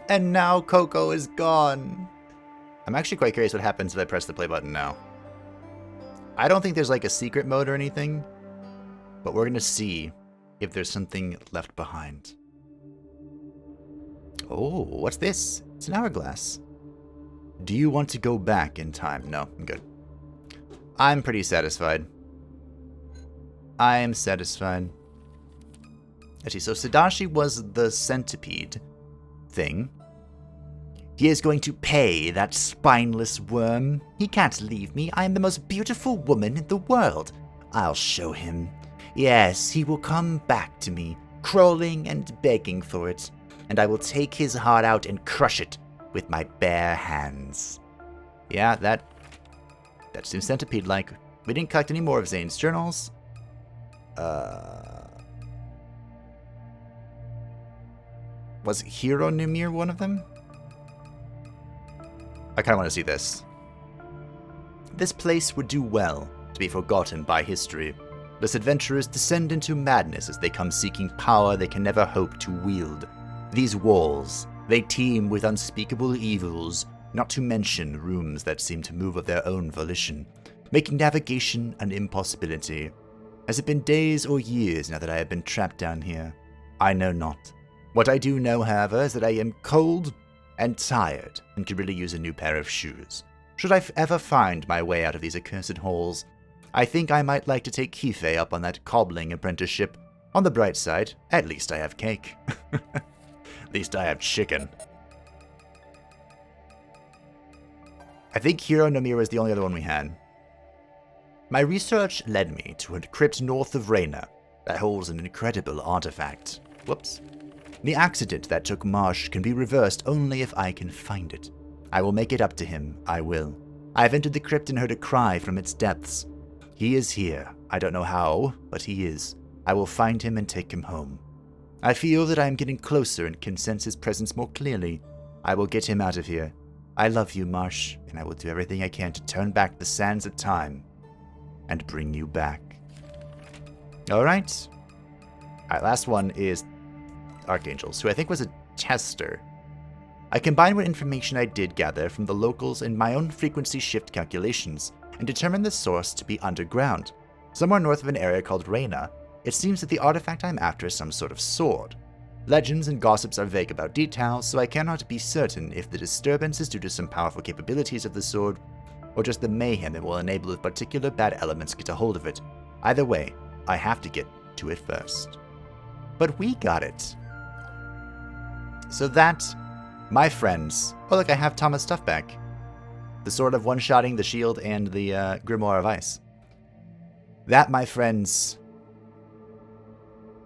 And now Koko is gone. I'm actually quite curious what happens if I press the play button now. I don't think there's like a secret mode or anything, but we're going to see if there's something left behind. Oh, what's this? It's an hourglass. Do you want to go back in time? No, I'm good. I'm pretty satisfied. I am satisfied. Actually, so Sadashi was the centipede thing. He is going to pay that spineless worm. He can't leave me. I am the most beautiful woman in the world. I'll show him. Yes, he will come back to me, crawling and begging for it, and I will take his heart out and crush it with my bare hands. Yeah, that seems centipede-like. We didn't collect any more of Zane's journals. Was Hero Numir one of them? I kind of want to see this. This place would do well to be forgotten by history. Lest adventurers descend into madness as they come seeking power they can never hope to wield. These walls, they teem with unspeakable evils, not to mention rooms that seem to move of their own volition, making navigation an impossibility. Has it been days or years now that I have been trapped down here? I know not. What I do know, however, is that I am cold and tired and could really use a new pair of shoes. Should I ever find my way out of these accursed halls, I think I might like to take Kife up on that cobbling apprenticeship. On the bright side, at least I have cake. At least I have chicken. I think Hero Nomira is the only other one we had. My research led me to a crypt north of Reina that holds an incredible artifact. Whoops. The accident that took Marsh can be reversed only if I can find it. I will make it up to him, I will. I have entered the crypt and heard a cry from its depths. He is here. I don't know how, but he is. I will find him and take him home. I feel that I am getting closer and can sense his presence more clearly. I will get him out of here. I love you, Marsh, and I will do everything I can to turn back the sands of time and bring you back. Alright. Alright, last one is Archangels, who I think was a tester. I combined what information I did gather from the locals and my own frequency shift calculations, and determined the source to be underground. Somewhere north of an area called Reina, it seems that the artifact I'm after is some sort of sword. Legends and gossips are vague about details, so I cannot be certain if the disturbance is due to some powerful capabilities of the sword, or just the mayhem it will enable if particular bad elements get a hold of it. Either way, I have to get to it first. But we got it. So that, my friends... Oh look, I have Tama's stuff back. The sword of one-shotting, the shield, and the Grimoire of Ice. That, my friends,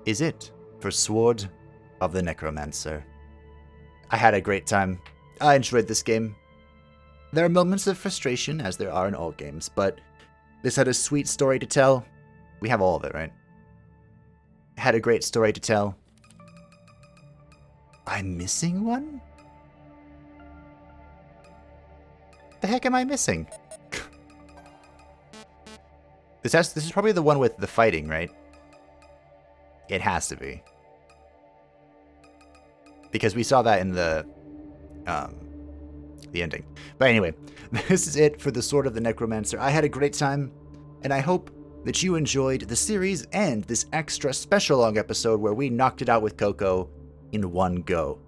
is it for Sword of the Necromancer. I had a great time. I enjoyed this game. There are moments of frustration, as there are in all games, but this had a sweet story to tell. We have all of it, right? Had a great story to tell. I'm missing one? The heck am I missing? This is probably the one with the fighting, right? It has to be. Because we saw that in the ending. But anyway, this is it for the Sword of the Necromancer. I had a great time, and I hope that you enjoyed the series and this extra special long episode where we knocked it out with Koko in one go.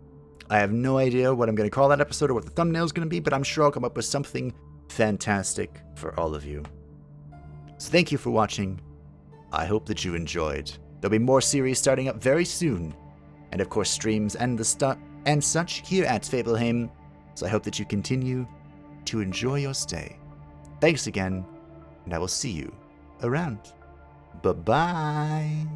I have no idea what I'm going to call that episode or what the thumbnail is going to be, but I'm sure I'll come up with something fantastic for all of you. So thank you for watching. I hope that you enjoyed. There'll be more series starting up very soon, and of course streams and such here at Fableheim. So I hope that you continue to enjoy your stay. Thanks again, and I will see you around. Bye-bye.